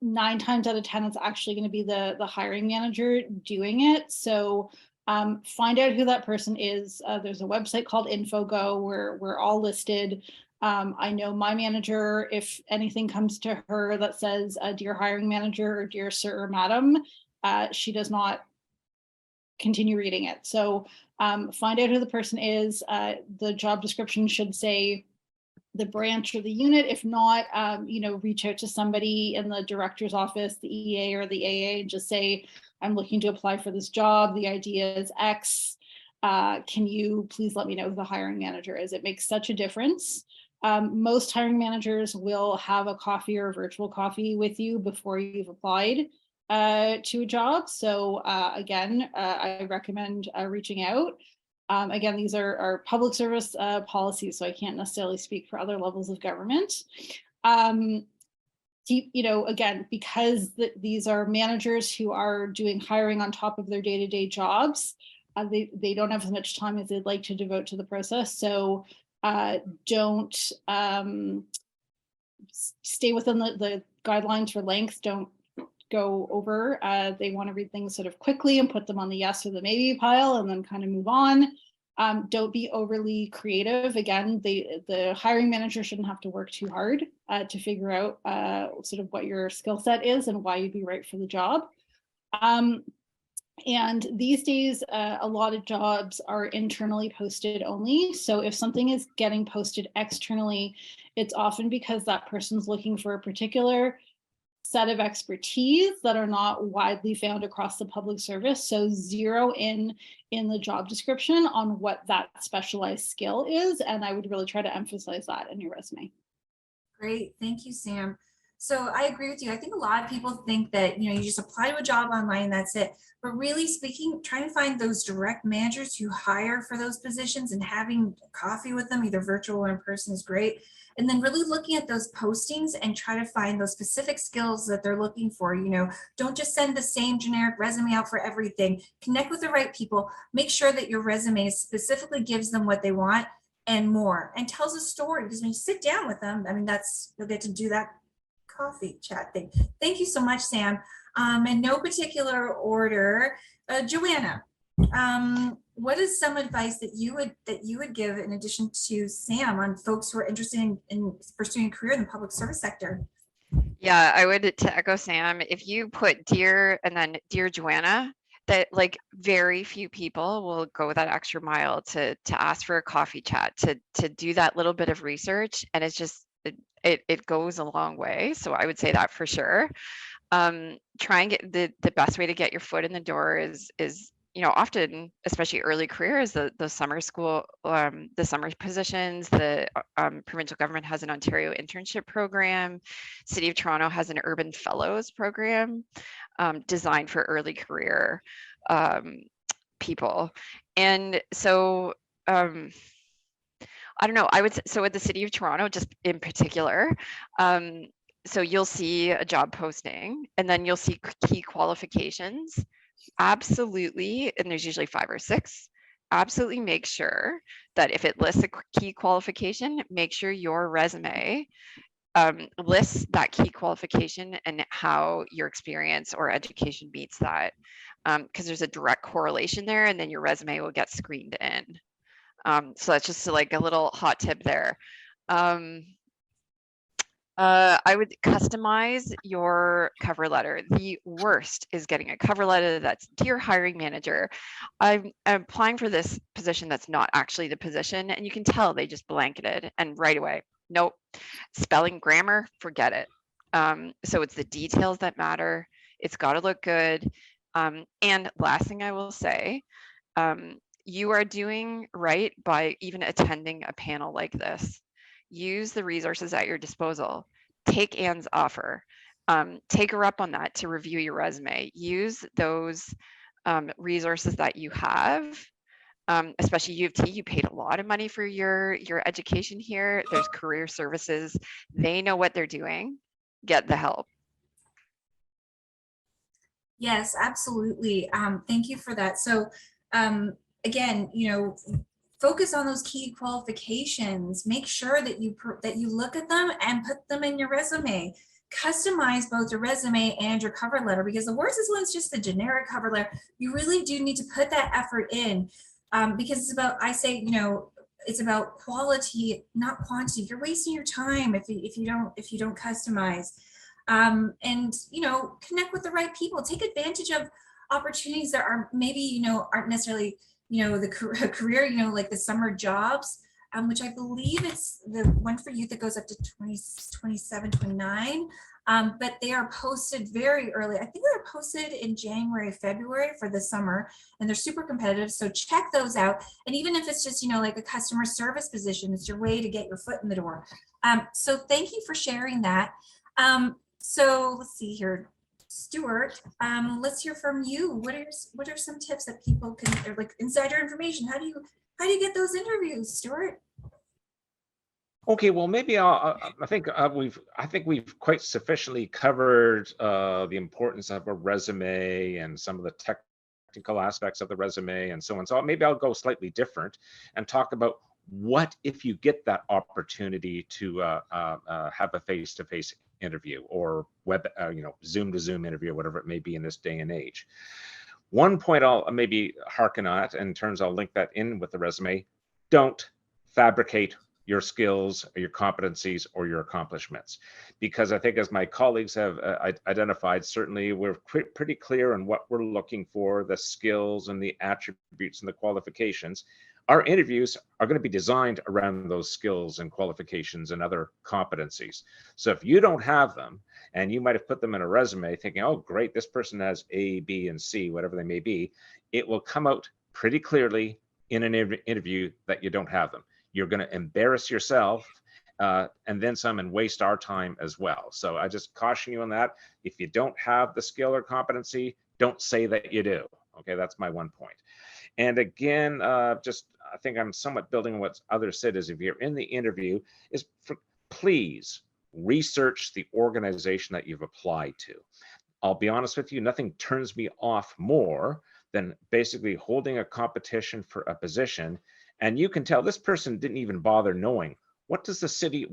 9 times out of 10, it's actually going to be the hiring manager doing it. So find out who that person is. There's a website called InfoGo where we're all listed. I know my manager, if anything comes to her that says, dear hiring manager or dear sir or madam, she does not continue reading it. So find out who the person is. The job description should say the branch or the unit. If not, reach out to somebody in the director's office, the EA or the AA, and just say, I'm looking to apply for this job. The idea is X. Can you please let me know who the hiring manager is? It makes such a difference. Most hiring managers will have a coffee or a virtual coffee with you before you've applied to a job. So again, I recommend reaching out. Again, these are public service policies, so I can't necessarily speak for other levels of government. Again, because these are managers who are doing hiring on top of their day-to-day jobs, they don't have as much time as they'd like to devote to the process. So don't stay within the guidelines for length. Don't go over. They want to read things sort of quickly and put them on the yes or the maybe pile and then kind of move on. Don't be overly creative. Again, the hiring manager shouldn't have to work too hard to figure out sort of what your skill set is and why you'd be right for the job. And these days, a lot of jobs are internally posted only. So if something is getting posted externally, it's often because that person's looking for a particular set of expertise that are not widely found across the public service. So zero in the job description on what that specialized skill is. And I would really try to emphasize that in your resume. Great, thank you, Sam. So I agree with you. I think a lot of people think that, you just apply to a job online and that's it. But really speaking, trying to find those direct managers who hire for those positions and having coffee with them, either virtual or in person, is great. And then really looking at those postings and try to find those specific skills that they're looking for. Don't just send the same generic resume out for everything. Connect with the right people. Make sure that your resume specifically gives them what they want and more, and tells a story. Because when you sit down with them, you'll get to do that coffee chat thing. Thank you so much, Sam. In no particular order, Joanna, what is some advice that you would give in addition to Sam on folks who are interested in pursuing a career in the public service sector? Yeah, I would, to echo Sam, if you put dear and then dear Joanna, that very few people will go that extra mile to ask for a coffee chat, to do that little bit of research, and it's just it goes a long way. So I would say that for sure. Try and get the best way to get your foot in the door is often, especially early careers, the summer school, the summer positions. The provincial government has an Ontario internship program. City of Toronto has an urban fellows program designed for early career people. And so I don't know, I would say, so at the City of Toronto, just in particular, so you'll see a job posting and then you'll see key qualifications. Absolutely, and there's usually 5 or 6. Absolutely make sure that if it lists a key qualification, make sure your resume lists that key qualification and how your experience or education meets that, because there's a direct correlation there, and then your resume will get screened in. So that's just like a little hot tip there. I would customize your cover letter. The worst is getting a cover letter that's dear hiring manager, I'm applying for this position that's not actually the position, and you can tell they just blanketed and right away, nope, spelling, grammar, forget it. So it's the details that matter. It's got to look good. And last thing I will say, you are doing right by even attending a panel like this. Use the resources at your disposal. Take Anne's offer. Take her up on that to review your resume. Use those resources that you have especially U of T, you paid a lot of money for your education here. There's career services. They know what they're doing. Get the help. Yes, absolutely. Thank you for that. So again, focus on those key qualifications. Make sure that you look at them and put them in your resume. Customize both your resume and your cover letter, because the worst is when it's just the generic cover letter. You really do need to put that effort in, because it's about, I say, it's about quality, not quantity. You're wasting your time if you don't customize. And connect with the right people. Take advantage of opportunities that are maybe aren't necessarily the career, like the summer jobs, which I believe it's the one for youth that goes up to 27, 29. But they are posted very early. I think they're posted in January, February for the summer, and they're super competitive. So check those out. And even if it's just, like a customer service position, it's your way to get your foot in the door. So thank you for sharing that. So let's see here, Stuart, let's hear from you. What are some tips that people can, or like insider information? How do you get those interviews, Stuart? Okay, well, maybe I think we've quite sufficiently covered the importance of a resume and some of the technical aspects of the resume and so on. So maybe I'll go slightly different and talk about what if you get that opportunity to have a face-to-face interview or web, Zoom to Zoom interview, whatever it may be in this day and age. One point I'll maybe hearken at, in terms I'll link that in with the resume: don't fabricate your skills or your competencies or your accomplishments, because I think, as my colleagues have identified, certainly we're pretty clear on what we're looking for, the skills and the attributes and the qualifications. Our interviews are going to be designed around those skills and qualifications and other competencies. So if you don't have them, and you might have put them in a resume thinking, oh, great, this person has A, B, and C, whatever they may be, it will come out pretty clearly in an interview that you don't have them. You're going to embarrass yourself and then some, and waste our time as well. So I just caution you on that. If you don't have the skill or competency, don't say that you do. Okay, that's my one point. And again, I think I'm somewhat building on what others said, is if you're in the interview, please research the organization that you've applied to. I'll be honest with you, nothing turns me off more than basically holding a competition for a position, and you can tell this person didn't even bother knowing what does the city,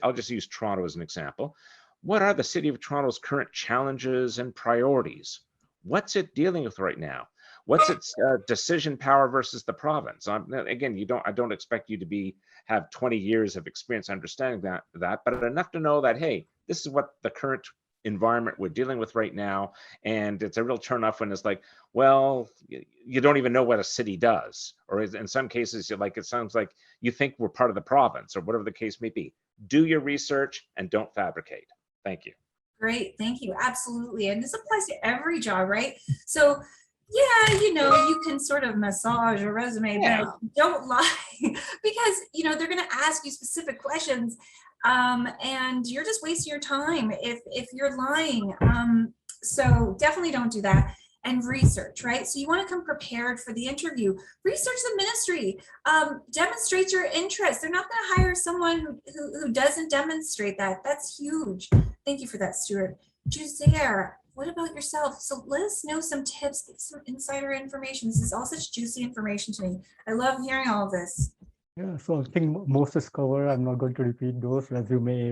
I'll just use Toronto as an example. What are the City of Toronto's current challenges and priorities? What's it dealing with right now? What's its decision power versus the province? Again, I don't expect you to have 20 years of experience understanding that, but enough to know that, hey, this is what the current environment we're dealing with right now. And it's a real turnoff when it's like, well, you don't even know what a city does, or in some cases, it sounds like you think we're part of the province, or whatever the case may be. Do your research and don't fabricate. Thank you. Great, thank you. Absolutely. And this applies to every job, right? So yeah, you can sort of massage a resume, but don't lie, because they're going to ask you specific questions, and you're just wasting your time if you're lying. So definitely don't do that. And research, right? So you want to come prepared for the interview. Research the ministry. Demonstrate your interest. They're not going to hire someone who doesn't demonstrate that. That's huge. Thank you for that, Stuart. Juzair, what about yourself? So let us know some tips, some insider information. This is all such juicy information to me. I love hearing all of this. Yeah, so I think most is covered. I'm not going to repeat those. Resume,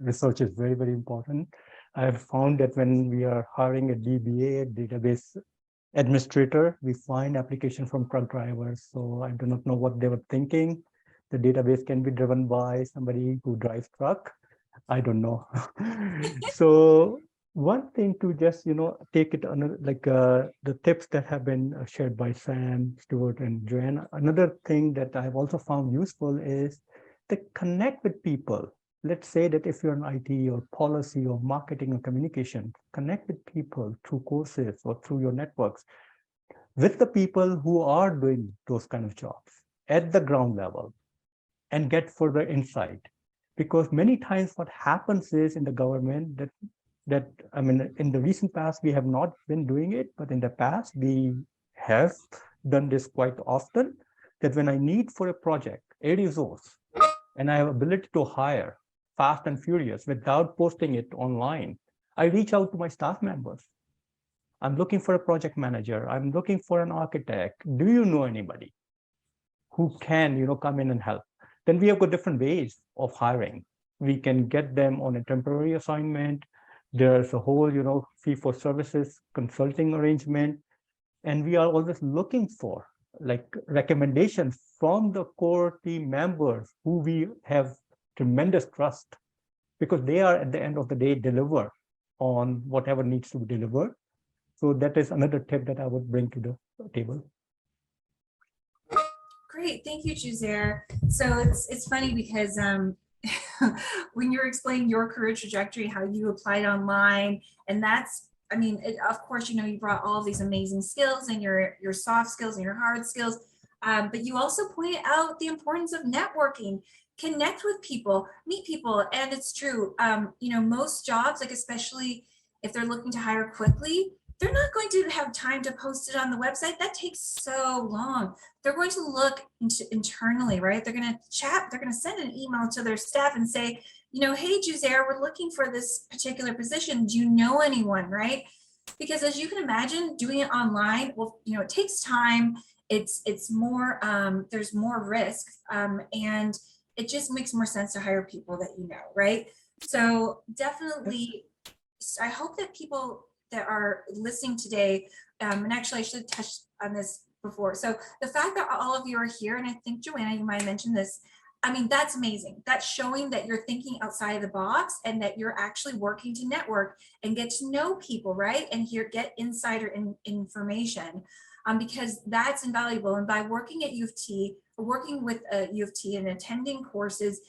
research is very, very important. I have found that when we are hiring a DBA, database administrator, we find application from truck drivers. So I do not know what they were thinking. The database can be driven by somebody who drives truck. I don't know. So one thing to just, take it on, the tips that have been shared by Sam, Stuart, and Joanna. Another thing that I have also found useful is to connect with people. Let's say that if you're in IT or policy or marketing or communication, connect with people through courses or through your networks, with the people who are doing those kind of jobs at the ground level, and get further insight. Because many times what happens is in the government that in the recent past, we have not been doing it, but in the past we have done this quite often, that when I need for a project, a resource, and I have ability to hire fast and furious without posting it online, I reach out to my staff members. I'm looking for a project manager. I'm looking for an architect. Do you know anybody who can, come in and help? Then we have got different ways of hiring. We can get them on a temporary assignment. There's a whole, fee for services consulting arrangement. And we are always looking for like recommendations from the core team members who we have tremendous trust, because they are at the end of the day deliver on whatever needs to be delivered. So that is another tip that I would bring to the table. Great, thank you, Juzair. So it's funny because when you're explaining your career trajectory, how you applied online, and that's, of course, you brought all of these amazing skills and your soft skills and your hard skills, but you also pointed out the importance of networking, connect with people, meet people, and it's true. Most jobs, like especially if they're looking to hire quickly, they're not going to have time to post it on the website. That takes so long. They're going to look internally, right? They're going to chat, they're going to send an email to their staff and say, hey, Juzair, we're looking for this particular position. Do you know anyone, right? Because as you can imagine, doing it online, well, it takes time. It's more, there's more risk, and it just makes more sense to hire people that right? So definitely, I hope that people that are listening today, and actually I should touch on this before. So the fact that all of you are here, and I think Joanna, you might mention this, that's amazing. That's showing that you're thinking outside of the box and that you're actually working to network and get to know people, right? And get insider information, because that's invaluable. And by working at U of T, working with U of T and attending courses,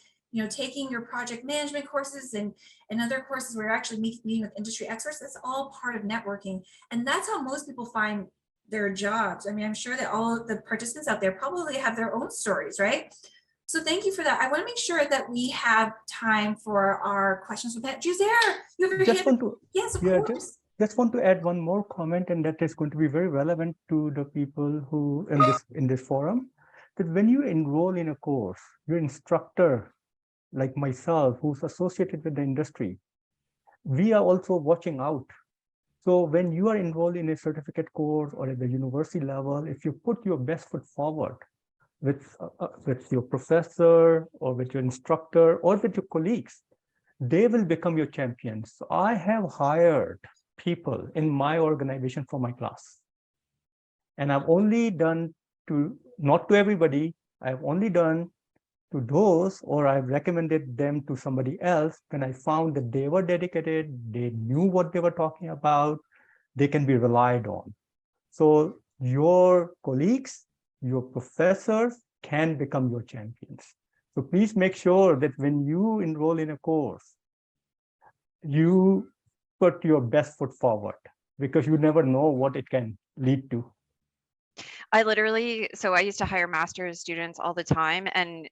taking your project management courses and other courses where you're actually meeting with industry experts, that's all part of networking. And that's how most people find their jobs. I'm sure that all of the participants out there probably have their own stories, right? So thank you for that. I want to make sure that we have time for our questions with that. Juzair, you have your hand? Yes, of course. Just want to add one more comment, and that is going to be very relevant to the people who in this forum, that when you enroll in a course, your instructor, like myself, who's associated with the industry, we are also watching out. So when you are enrolled in a certificate course or at the university level, if you put your best foot forward with your professor or with your instructor or with your colleagues, they will become your champions. So I have hired people in my organization for my class, and I've only done not to everybody, I've only done to those, or I've recommended them to somebody else when I found that they were dedicated, they knew what they were talking about, they can be relied on. So your colleagues, your professors can become your champions. So please make sure that when you enroll in a course, you put your best foot forward, because you never know what it can lead to. I used to hire master's students all the time, and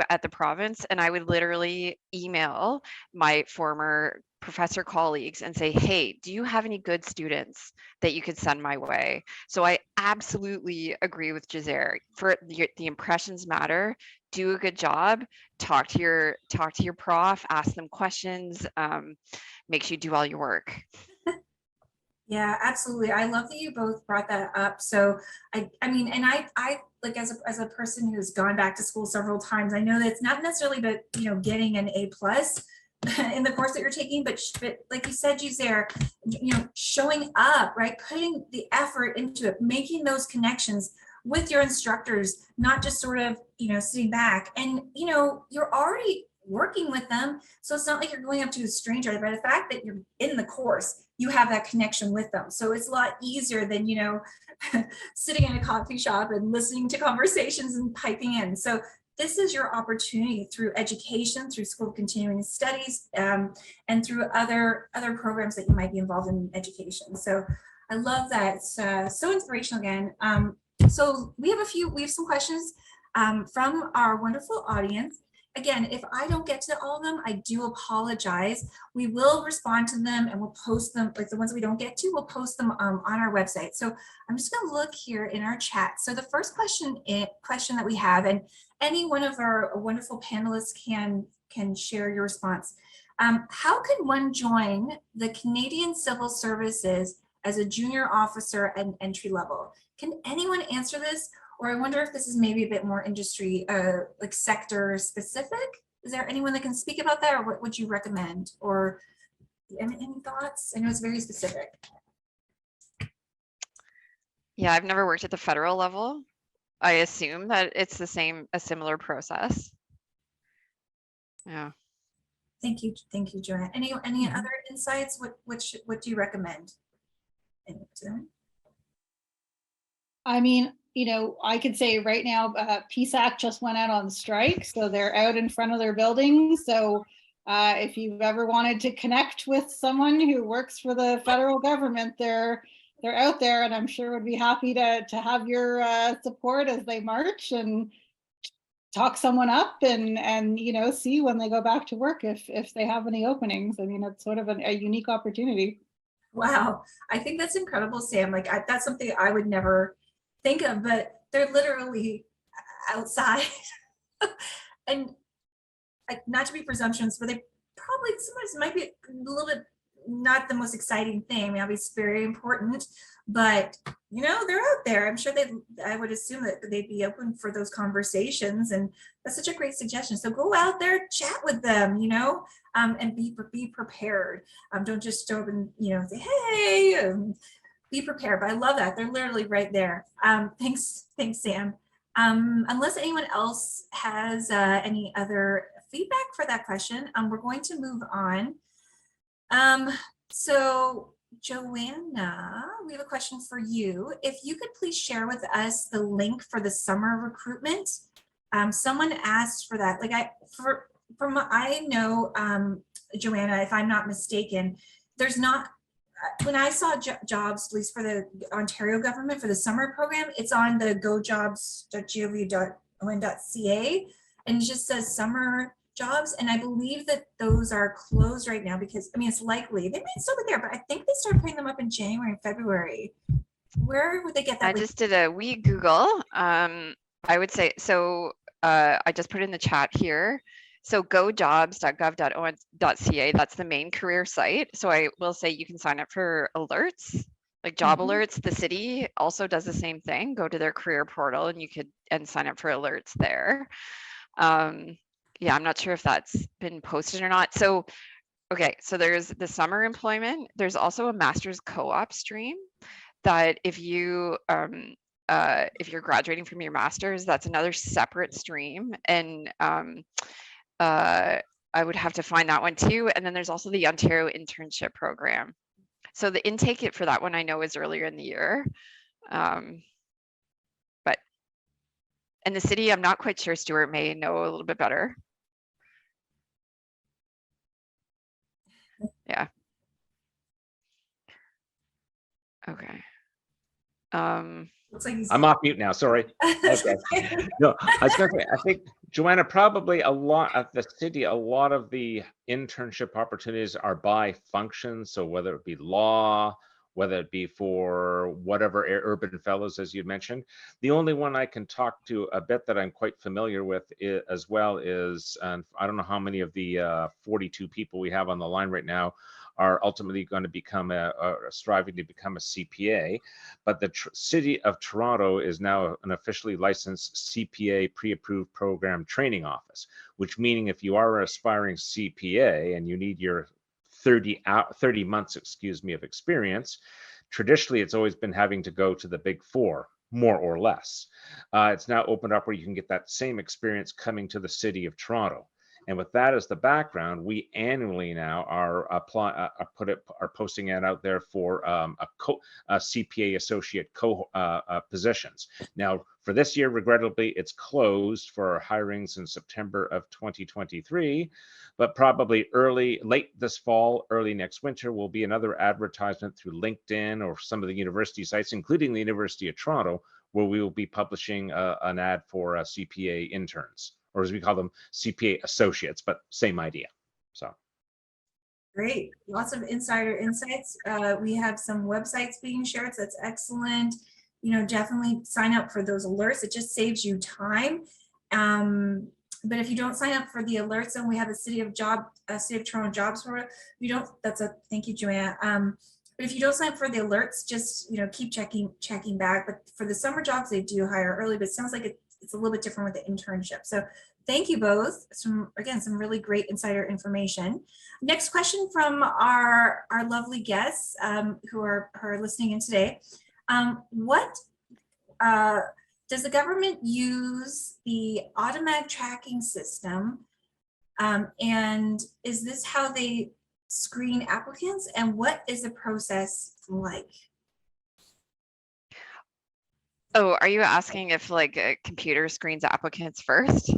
at the province, and I would literally email my former professor colleagues and say, hey, do you have any good students that you could send my way? So I absolutely agree with Juzair. For the impressions matter. Do a good job. Talk to your prof. Ask them questions. Make sure you do all your work. Yeah, absolutely. I love that you both brought that up. So I like as a person who's gone back to school several times, I know that it's not necessarily about getting an A+ in the course that you're taking, but like you said, Juzair, showing up, right, putting the effort into it, making those connections with your instructors, not just sort of sitting back, and you're already working with them, so it's not like you're going up to a stranger. By the fact that you're in the course, you have that connection with them, so it's a lot easier than sitting in a coffee shop and listening to conversations and piping in. So this is your opportunity through education, through School of Continuing Studies, and through other programs that you might be involved in education. So I love that. It's so inspirational again. So we have some questions from our wonderful audience. Again, if I don't get to all of them, I do apologize. We will respond to them and we'll post them, like the ones we don't get to, we'll post them on our website. So I'm just going to look here in our chat. So the first question that we have, and any one of our wonderful panelists can share your response. How can one join the Canadian Civil Services as a junior officer and entry level? Can anyone answer this? Or I wonder if this is maybe a bit more industry, like sector specific. Is there anyone that can speak about that, or what would you recommend? Or any thoughts? I know it's very specific. Yeah, I've never worked at the federal level. I assume that it's the same, a similar process. Yeah. Thank you, Joanna. Any other insights? What do you recommend? I mean, you know, I could say right now, PSAC just went out on strike, so they're out in front of their buildings. So if you've ever wanted to connect with someone who works for the federal government, they're out there, and I'm sure would be happy to have your support as they march and talk someone up and you know, see when they go back to work if they have any openings. I mean, it's sort of a unique opportunity. Wow, I think that's incredible, Sam. Like that's something I would never think of, but they're literally outside. And not to be presumptuous, but they probably sometimes might be a little bit not the most exciting thing. I mean, obviously it's very important, but you know, they're out there. I'm sure I would assume that they'd be open for those conversations, and that's such a great suggestion. So go out there, chat with them, you know, and be prepared. Don't just show up and, you know, say, hey, be prepared. But I love that. They're literally right there. Thanks, Sam. Unless anyone else has any other feedback for that question, we're going to move on. So Joanna, we have a question for you. If you could please share with us the link for the summer recruitment. Someone asked for that. Like I know, Joanna, if I'm not mistaken, there's not, when I saw jobs, at least for the Ontario government for the summer program, it's on the gojobs.gov.on.ca, and it just says summer jobs. And I believe that those are closed right now because, I mean, it's likely they may still be there, but I think they start putting them up in January and February. Where would they get that? I just did a wee Google. I would say, so I just put in the chat here. So gojobs.gov.on.ca, that's the main career site. So I will say you can sign up for alerts, like job alerts. The city also does the same thing. Go to their career portal and you could sign up for alerts there. Yeah, I'm not sure if that's been posted or not. So, okay, so there's the summer employment. There's also a master's co-op stream that if you're graduating from your master's, that's another separate stream. And I would have to find that one too. And then there's also the Ontario internship program. So the intake for that one I know is earlier in the year. But in the city, I'm not quite sure. Stuart may know a little bit better. Yeah. Okay. Looks like I'm off mute now. Sorry. Okay. No, I was going to say, I think, Joanna, probably a lot of the city, a lot of the internship opportunities are by function. So whether it be law, whether it be for whatever urban fellows, as you mentioned, the only one I can talk to a bit that I'm quite familiar with as well is, and I don't know how many of the 42 people we have on the line right now are ultimately going to become striving to become a CPA, but the City of Toronto is now an officially licensed CPA pre-approved program training office, which meaning if you are an aspiring CPA and you need your 30 months, excuse me, of experience, traditionally it's always been having to go to the Big Four, more or less. It's now opened up where you can get that same experience coming to the City of Toronto. And with that as the background, we annually now are posting it out there for a CPA associate positions. Now, for this year, regrettably, it's closed for hirings in September of 2023, but probably late this fall, early next winter will be another advertisement through LinkedIn or some of the university sites, including the University of Toronto, where we will be publishing an ad for CPA interns or as we call them, CPA associates, but same idea. So. Great, lots of insider insights. We have some websites being shared, so that's excellent. You know, definitely sign up for those alerts. It just saves you time. But if you don't sign up for the alerts, then we have a City of Toronto jobs for you don't. Thank you, Joanna. But if you don't sign up for the alerts, just keep checking back. But for the summer jobs, they do hire early. But it sounds like it's a little bit different with the internship. So thank you both. Some really great insider information. Next question from our lovely guests who are listening in today. What does the government use the automatic tracking system? And is this how they screen applicants? And what is the process like? Oh, are you asking if like a computer screens applicants first?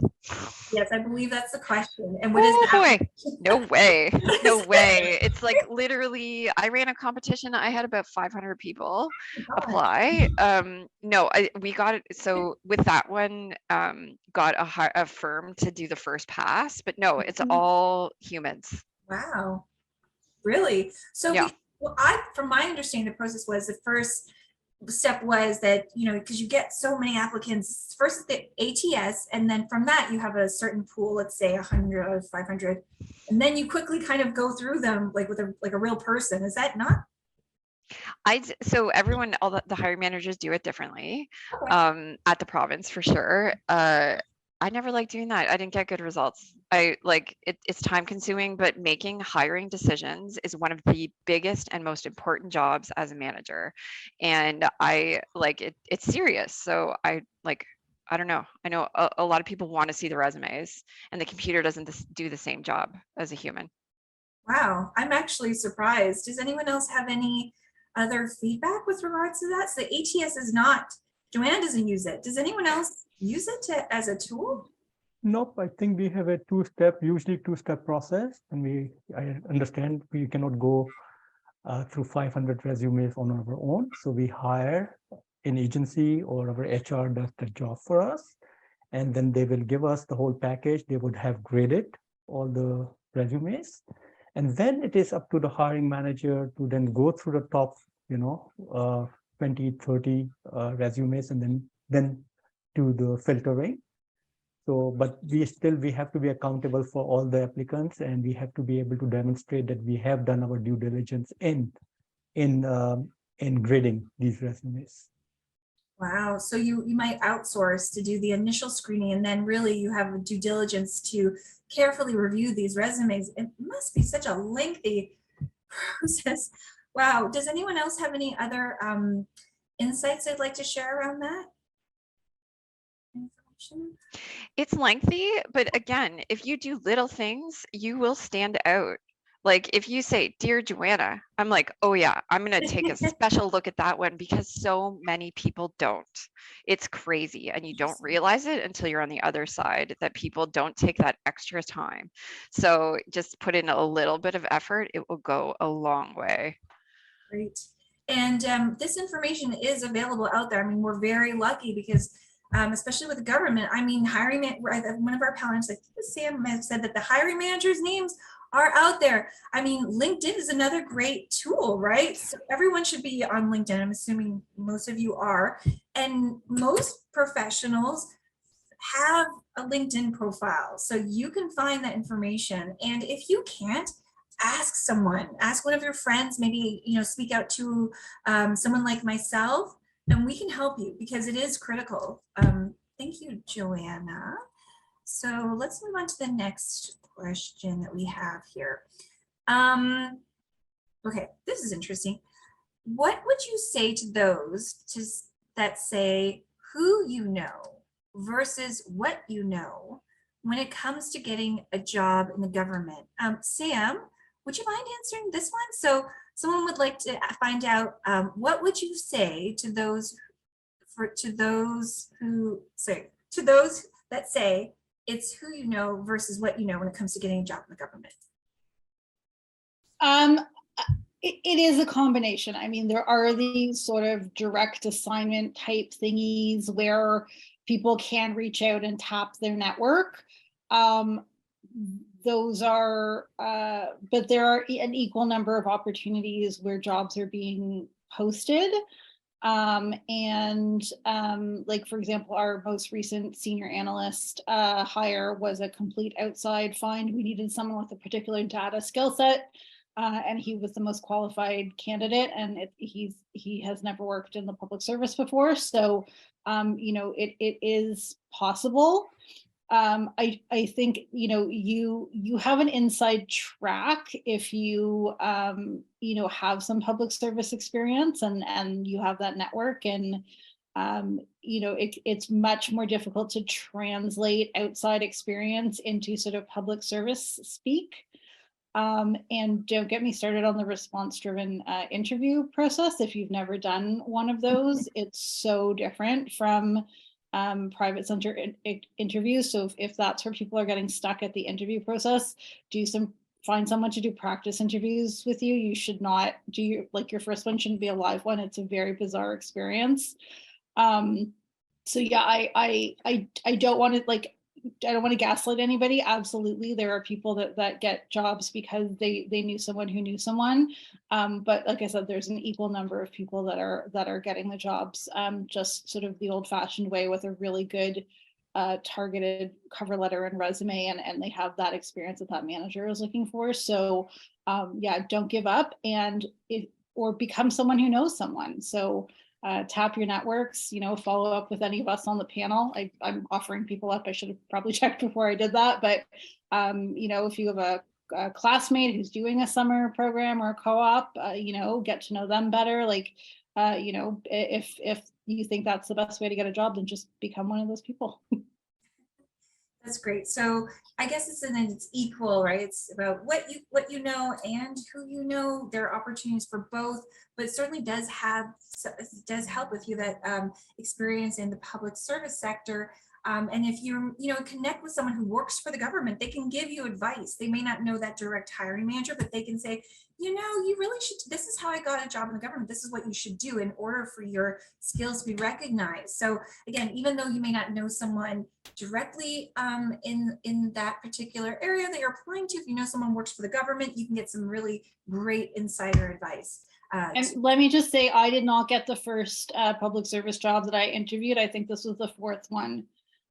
Yes, I believe that's the question. And what is Oh that? boy, no way, no way. It's like literally, I ran a competition. I had about 500 people apply. No, we got it. So with that one, got a firm to do the first pass, but no, it's all humans. Wow, really? So Yeah. from my understanding, the process was the first step was that, because you get so many applicants, first the ATS, and then from that you have a certain pool, let's say 100 or 500, and then you quickly kind of go through them like with a real person. Is that not? So everyone, all the hiring managers do it differently, Okay. at the province for sure. I never liked doing that. I didn't get good results. It's time consuming, but making hiring decisions is one of the biggest and most important jobs as a manager. And it's serious. So I don't know. I know a lot of people want to see the resumes, and the computer doesn't do the same job as a human. Wow, I'm actually surprised. Does anyone else have any other feedback with regards to that? So the ATS is not, Joanna doesn't use it. Does anyone else use it as a tool? Nope, I think we have a usually two-step process, and I understand we cannot go through 500 resumes on our own. So we hire an agency, or our HR does the job for us, and then they will give us the whole package. They would have graded all the resumes, and then it is up to the hiring manager to then go through the top 20, 30 resumes, and then do the filtering. So, but we have to be accountable for all the applicants, and we have to be able to demonstrate that we have done our due diligence in grading these resumes. Wow, so you might outsource to do the initial screening, and then really you have a due diligence to carefully review these resumes. It must be such a lengthy process. Wow, does anyone else have any other insights they'd like to share around that information? It's lengthy, but again, if you do little things, you will stand out. Like if you say, "Dear Joanna," I'm like, "Oh yeah, I'm going to take a special look at that one," because so many people don't. It's crazy, and you don't realize it until you're on the other side, that people don't take that extra time. So just put in a little bit of effort. It will go a long way. Great. And this information is available out there. I mean, we're very lucky because especially with the government, I mean, one of our panelists, I think Sam has said that the hiring managers' names are out there. I mean, LinkedIn is another great tool, right? So everyone should be on LinkedIn. I'm assuming most of you are. And most professionals have a LinkedIn profile, so you can find that information. And if you can't, ask one of your friends, maybe, speak out to someone like myself, and we can help you because it is critical. Thank you, Joanna. So let's move on to the next question that we have here. Okay, this is interesting. What would you say to those that say who you know versus what you know when it comes to getting a job in the government? Sam, would you mind answering this one? So someone would like to find out, what would you say to those that say it's who you know versus what you know when it comes to getting a job in the government? It is a combination. I mean, there are these sort of direct assignment type thingies where people can reach out and tap their network. Those are, but there are an equal number of opportunities where jobs are being posted. Like, for example, our most recent senior analyst hire was a complete outside find. We needed someone with a particular data skill set, and he was the most qualified candidate, and he has never worked in the public service before. So, you know, it is possible. I think, you know, you have an inside track if you, you know, have some public service experience and you have that network, and, you know, it's much more difficult to translate outside experience into sort of public service speak. And don't get me started on the response-driven interview process. If you've never done one of those, it's so different from private sector interviews. So if that's where people are getting stuck at the interview process, find someone to do practice interviews with you. You should not do your first one shouldn't be a live one. It's a very bizarre experience. So yeah, I don't want to I don't want to gaslight anybody. Absolutely, there are people that get jobs because they knew someone who knew someone. But like I said, there's an equal number of people that are getting the jobs just sort of the old-fashioned way, with a really good targeted cover letter and resume, and they have that experience that manager is looking for. So yeah, don't give up, or become someone who knows someone. So tap your networks, you know, follow up with any of us on the panel. I'm offering people up. I should have probably checked before I did that. But, you know, if you have a classmate who's doing a summer program or a co-op, you know, get to know them better. Like, you know, if you think that's the best way to get a job, then just become one of those people. That's great. So I guess it's equal, right? It's about what you know and who you know. There are opportunities for both, but it certainly does help if you have that experience in the public service sector. And if you connect with someone who works for the government, they can give you advice. They may not know that direct hiring manager, but they can say, you know, you really should, this is how I got a job in the government. This is what you should do in order for your skills to be recognized. So again, even though you may not know someone directly in that particular area that you're applying to, if you know someone who works for the government, you can get some really great insider advice. And let me just say, I did not get the first public service job that I interviewed. I think this was the fourth one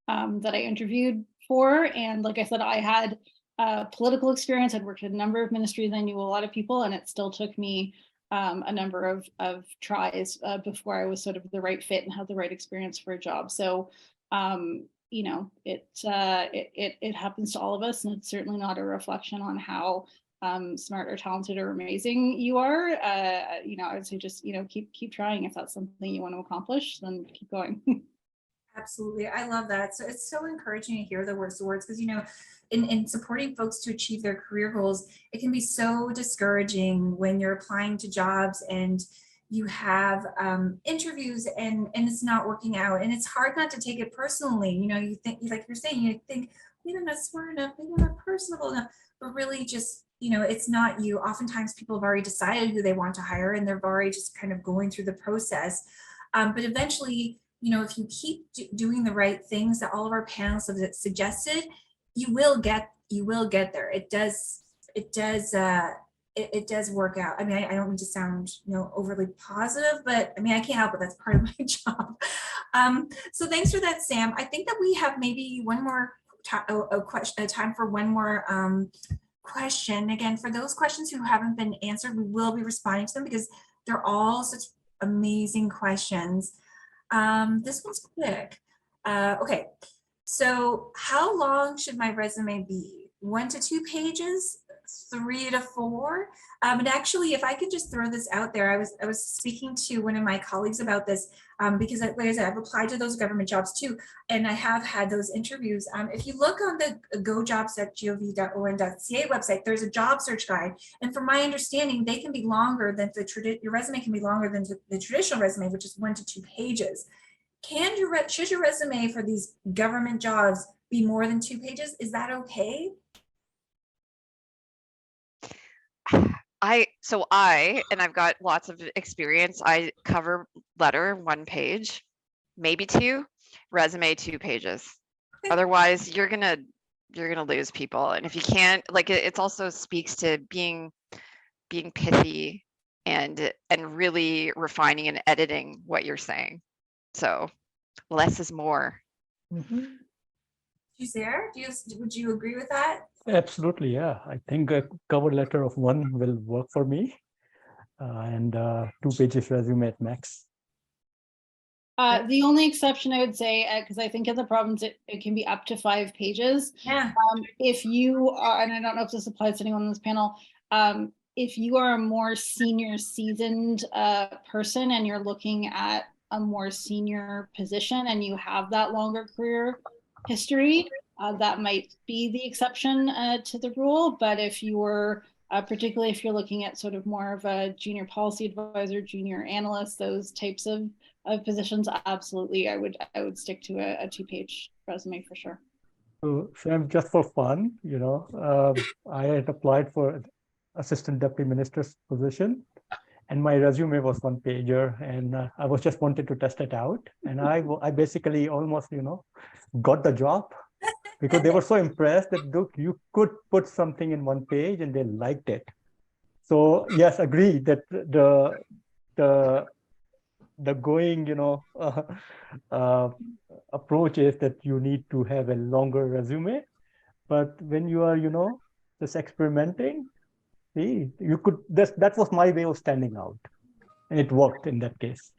that I interviewed for. And like I said, I had political experience. I'd worked in a number of ministries. I knew a lot of people, and it still took me a number of tries before I was sort of the right fit and had the right experience for a job. So, you know, it happens to all of us, and it's certainly not a reflection on how smart or talented or amazing you are. You know, I would say just, you know, keep trying. If that's something you want to accomplish, then keep going. Absolutely. I love that. So it's so encouraging to hear the words because, you know, in supporting folks to achieve their career goals, it can be so discouraging when you're applying to jobs and you have interviews and it's not working out, and it's hard not to take it personally. You know, you think, like you're saying, you think, maybe I'm not smart enough, maybe I'm not personable enough, but really just, you know, it's not you. Oftentimes people have already decided who they want to hire and they're already just kind of going through the process. But eventually, you know, if you keep doing the right things that all of our panelists have suggested, you will get there. It does work out. I mean, I don't mean to sound, you know, overly positive, but I mean, I can't help it. That's part of my job. So thanks for that, Sam. I think that we have maybe one more time for one more question. Again, for those questions who haven't been answered, we will be responding to them because they're all such amazing questions. This one's quick. Okay, so how long should my resume be? 1 to 2 pages, 3 to 4? And actually, if I could just throw this out there, I was speaking to one of my colleagues about this because, like I said, I've applied to those government jobs too, and I have had those interviews. If you look on the gojobs.gov.on.ca website, there's a job search guide, and from my understanding, they can be longer than your resume can be longer than the traditional resume, which is 1 to 2 pages. Should your resume for these government jobs be more than 2 pages? Is that okay? I've got lots of experience. I cover letter 1 page, maybe 2. resume 2 pages. Okay. Otherwise, you're gonna lose people. And if you can't, like, it's also speaks to being pithy and really refining and editing what you're saying. So less is more. Juzair, would you agree with that? Absolutely, yeah. I think a cover letter of 1 will work for me, and 2 pages resume at max. The only exception I would say, because I think in the province it can be up to 5 pages. Yeah. If you are, and I don't know if this applies to anyone on this panel, if you are a more senior seasoned person and you're looking at a more senior position and you have that longer career history, that might be the exception to the rule. But if you were, particularly if you're looking at sort of more of a junior policy advisor, junior analyst, those types of positions, absolutely, I would stick to a 2-page resume for sure. So Sam, just for fun, I had applied for assistant deputy minister's position, and my resume was 1-pager, and I was just wanted to test it out, and I basically almost got the job because they were so impressed that look, you could put something in 1 page, and they liked it. So yes, agree that the going approach is that you need to have a longer resume, but when you are just experimenting, see, you could, that was my way of standing out, and it worked in that case.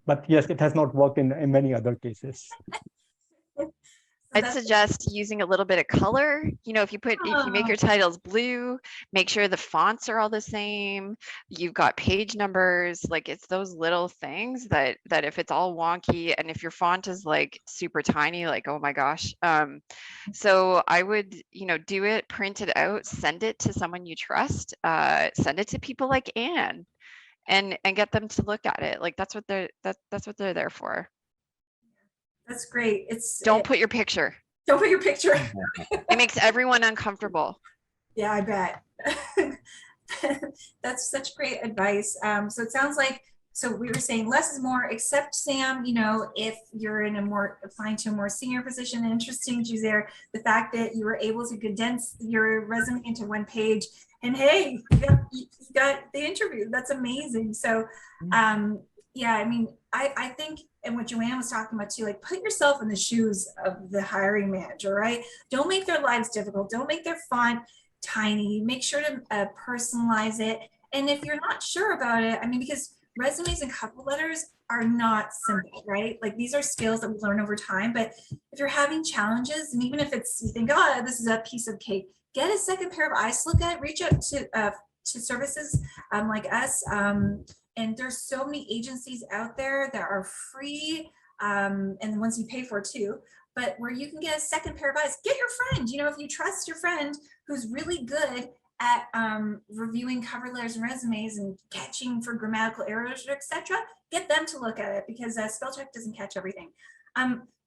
But yes, it has not worked in many other cases. I'd suggest using a little bit of color. If you make your titles blue, make sure the fonts are all the same. You've got page numbers. Like, it's those little things that if it's all wonky and if your font is like super tiny, like, oh my gosh. So I would, do it, print it out, send it to someone you trust, send it to people like Anne, and get them to look at it. Like, that's what they're there for. That's great. Don't put your picture. Don't put your picture. It makes everyone uncomfortable. Yeah, I bet. That's such great advice. So it sounds like, so we were saying less is more, except Sam, if you're applying to a more senior position. Interesting, Juzair, the fact that you were able to condense your resume into 1 page, and hey, you got the interview. That's amazing. So, yeah, I mean, I think, and what Joanna was talking about too, like, put yourself in the shoes of the hiring manager, right? Don't make their lives difficult. Don't make their font tiny. Make sure to personalize it. And if you're not sure about it, I mean, because resumes and cover letters are not simple, right? Like, these are skills that we learn over time. But if you're having challenges, and even if you think, oh, this is a piece of cake, get a second pair of eyes to look at it. Reach out to services like us. And there's so many agencies out there that are free, and the ones you pay for too, but where you can get a second pair of eyes. Get your friend, if you trust your friend who's really good at reviewing cover letters and resumes and catching for grammatical errors, etc., get them to look at it, because spell check doesn't catch everything.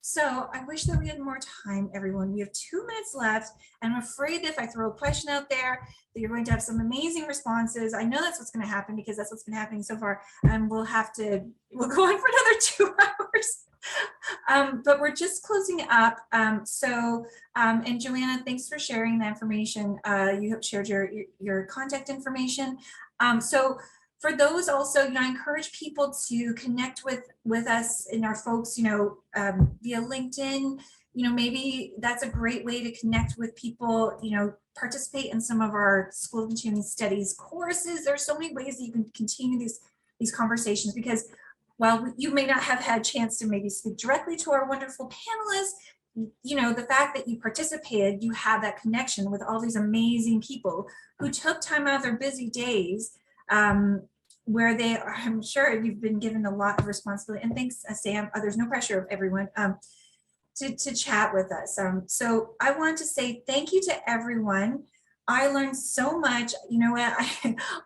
So I wish that we had more time, everyone. We have 2 minutes left, and I'm afraid that if I throw a question out there, that you're going to have some amazing responses. I know that's what's going to happen, because that's what's been happening so far, and we'll go on for another 2 hours. But we're just closing up. And Joanna, thanks for sharing the information. You have shared your contact information. So for those also, I encourage people to connect with us and our folks, via LinkedIn. Maybe that's a great way to connect with people, participate in some of our School of Continuing Studies courses. There's so many ways that you can continue these conversations, because while you may not have had a chance to maybe speak directly to our wonderful panelists, the fact that you participated, you have that connection with all these amazing people who took time out of their busy days, where they are, I'm sure you've been given a lot of responsibility, and thanks, Sam, there's no pressure of everyone, to chat with us. So I want to say thank you to everyone. I learned so much. You know what,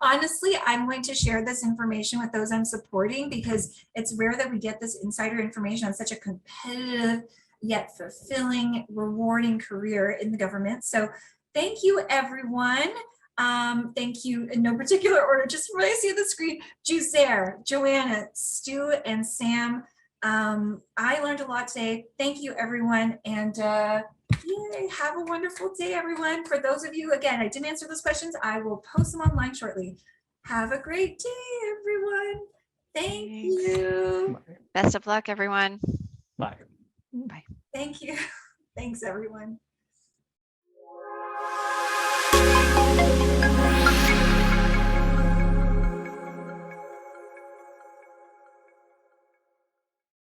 honestly, I'm going to share this information with those I'm supporting, because it's rare that we get this insider information on such a competitive yet fulfilling, rewarding career in the government. So thank you, everyone. Thank you in no particular order, just from what I see on the screen: Juzair, Joanna, Stu, and Sam. I learned a lot today. Thank you, everyone. And yay, have a wonderful day, everyone. For those of you, again, I didn't answer those questions. I will post them online shortly. Have a great day, everyone. Thank Thanks. you. Best of luck, everyone. Bye. Thank you. Thanks, everyone.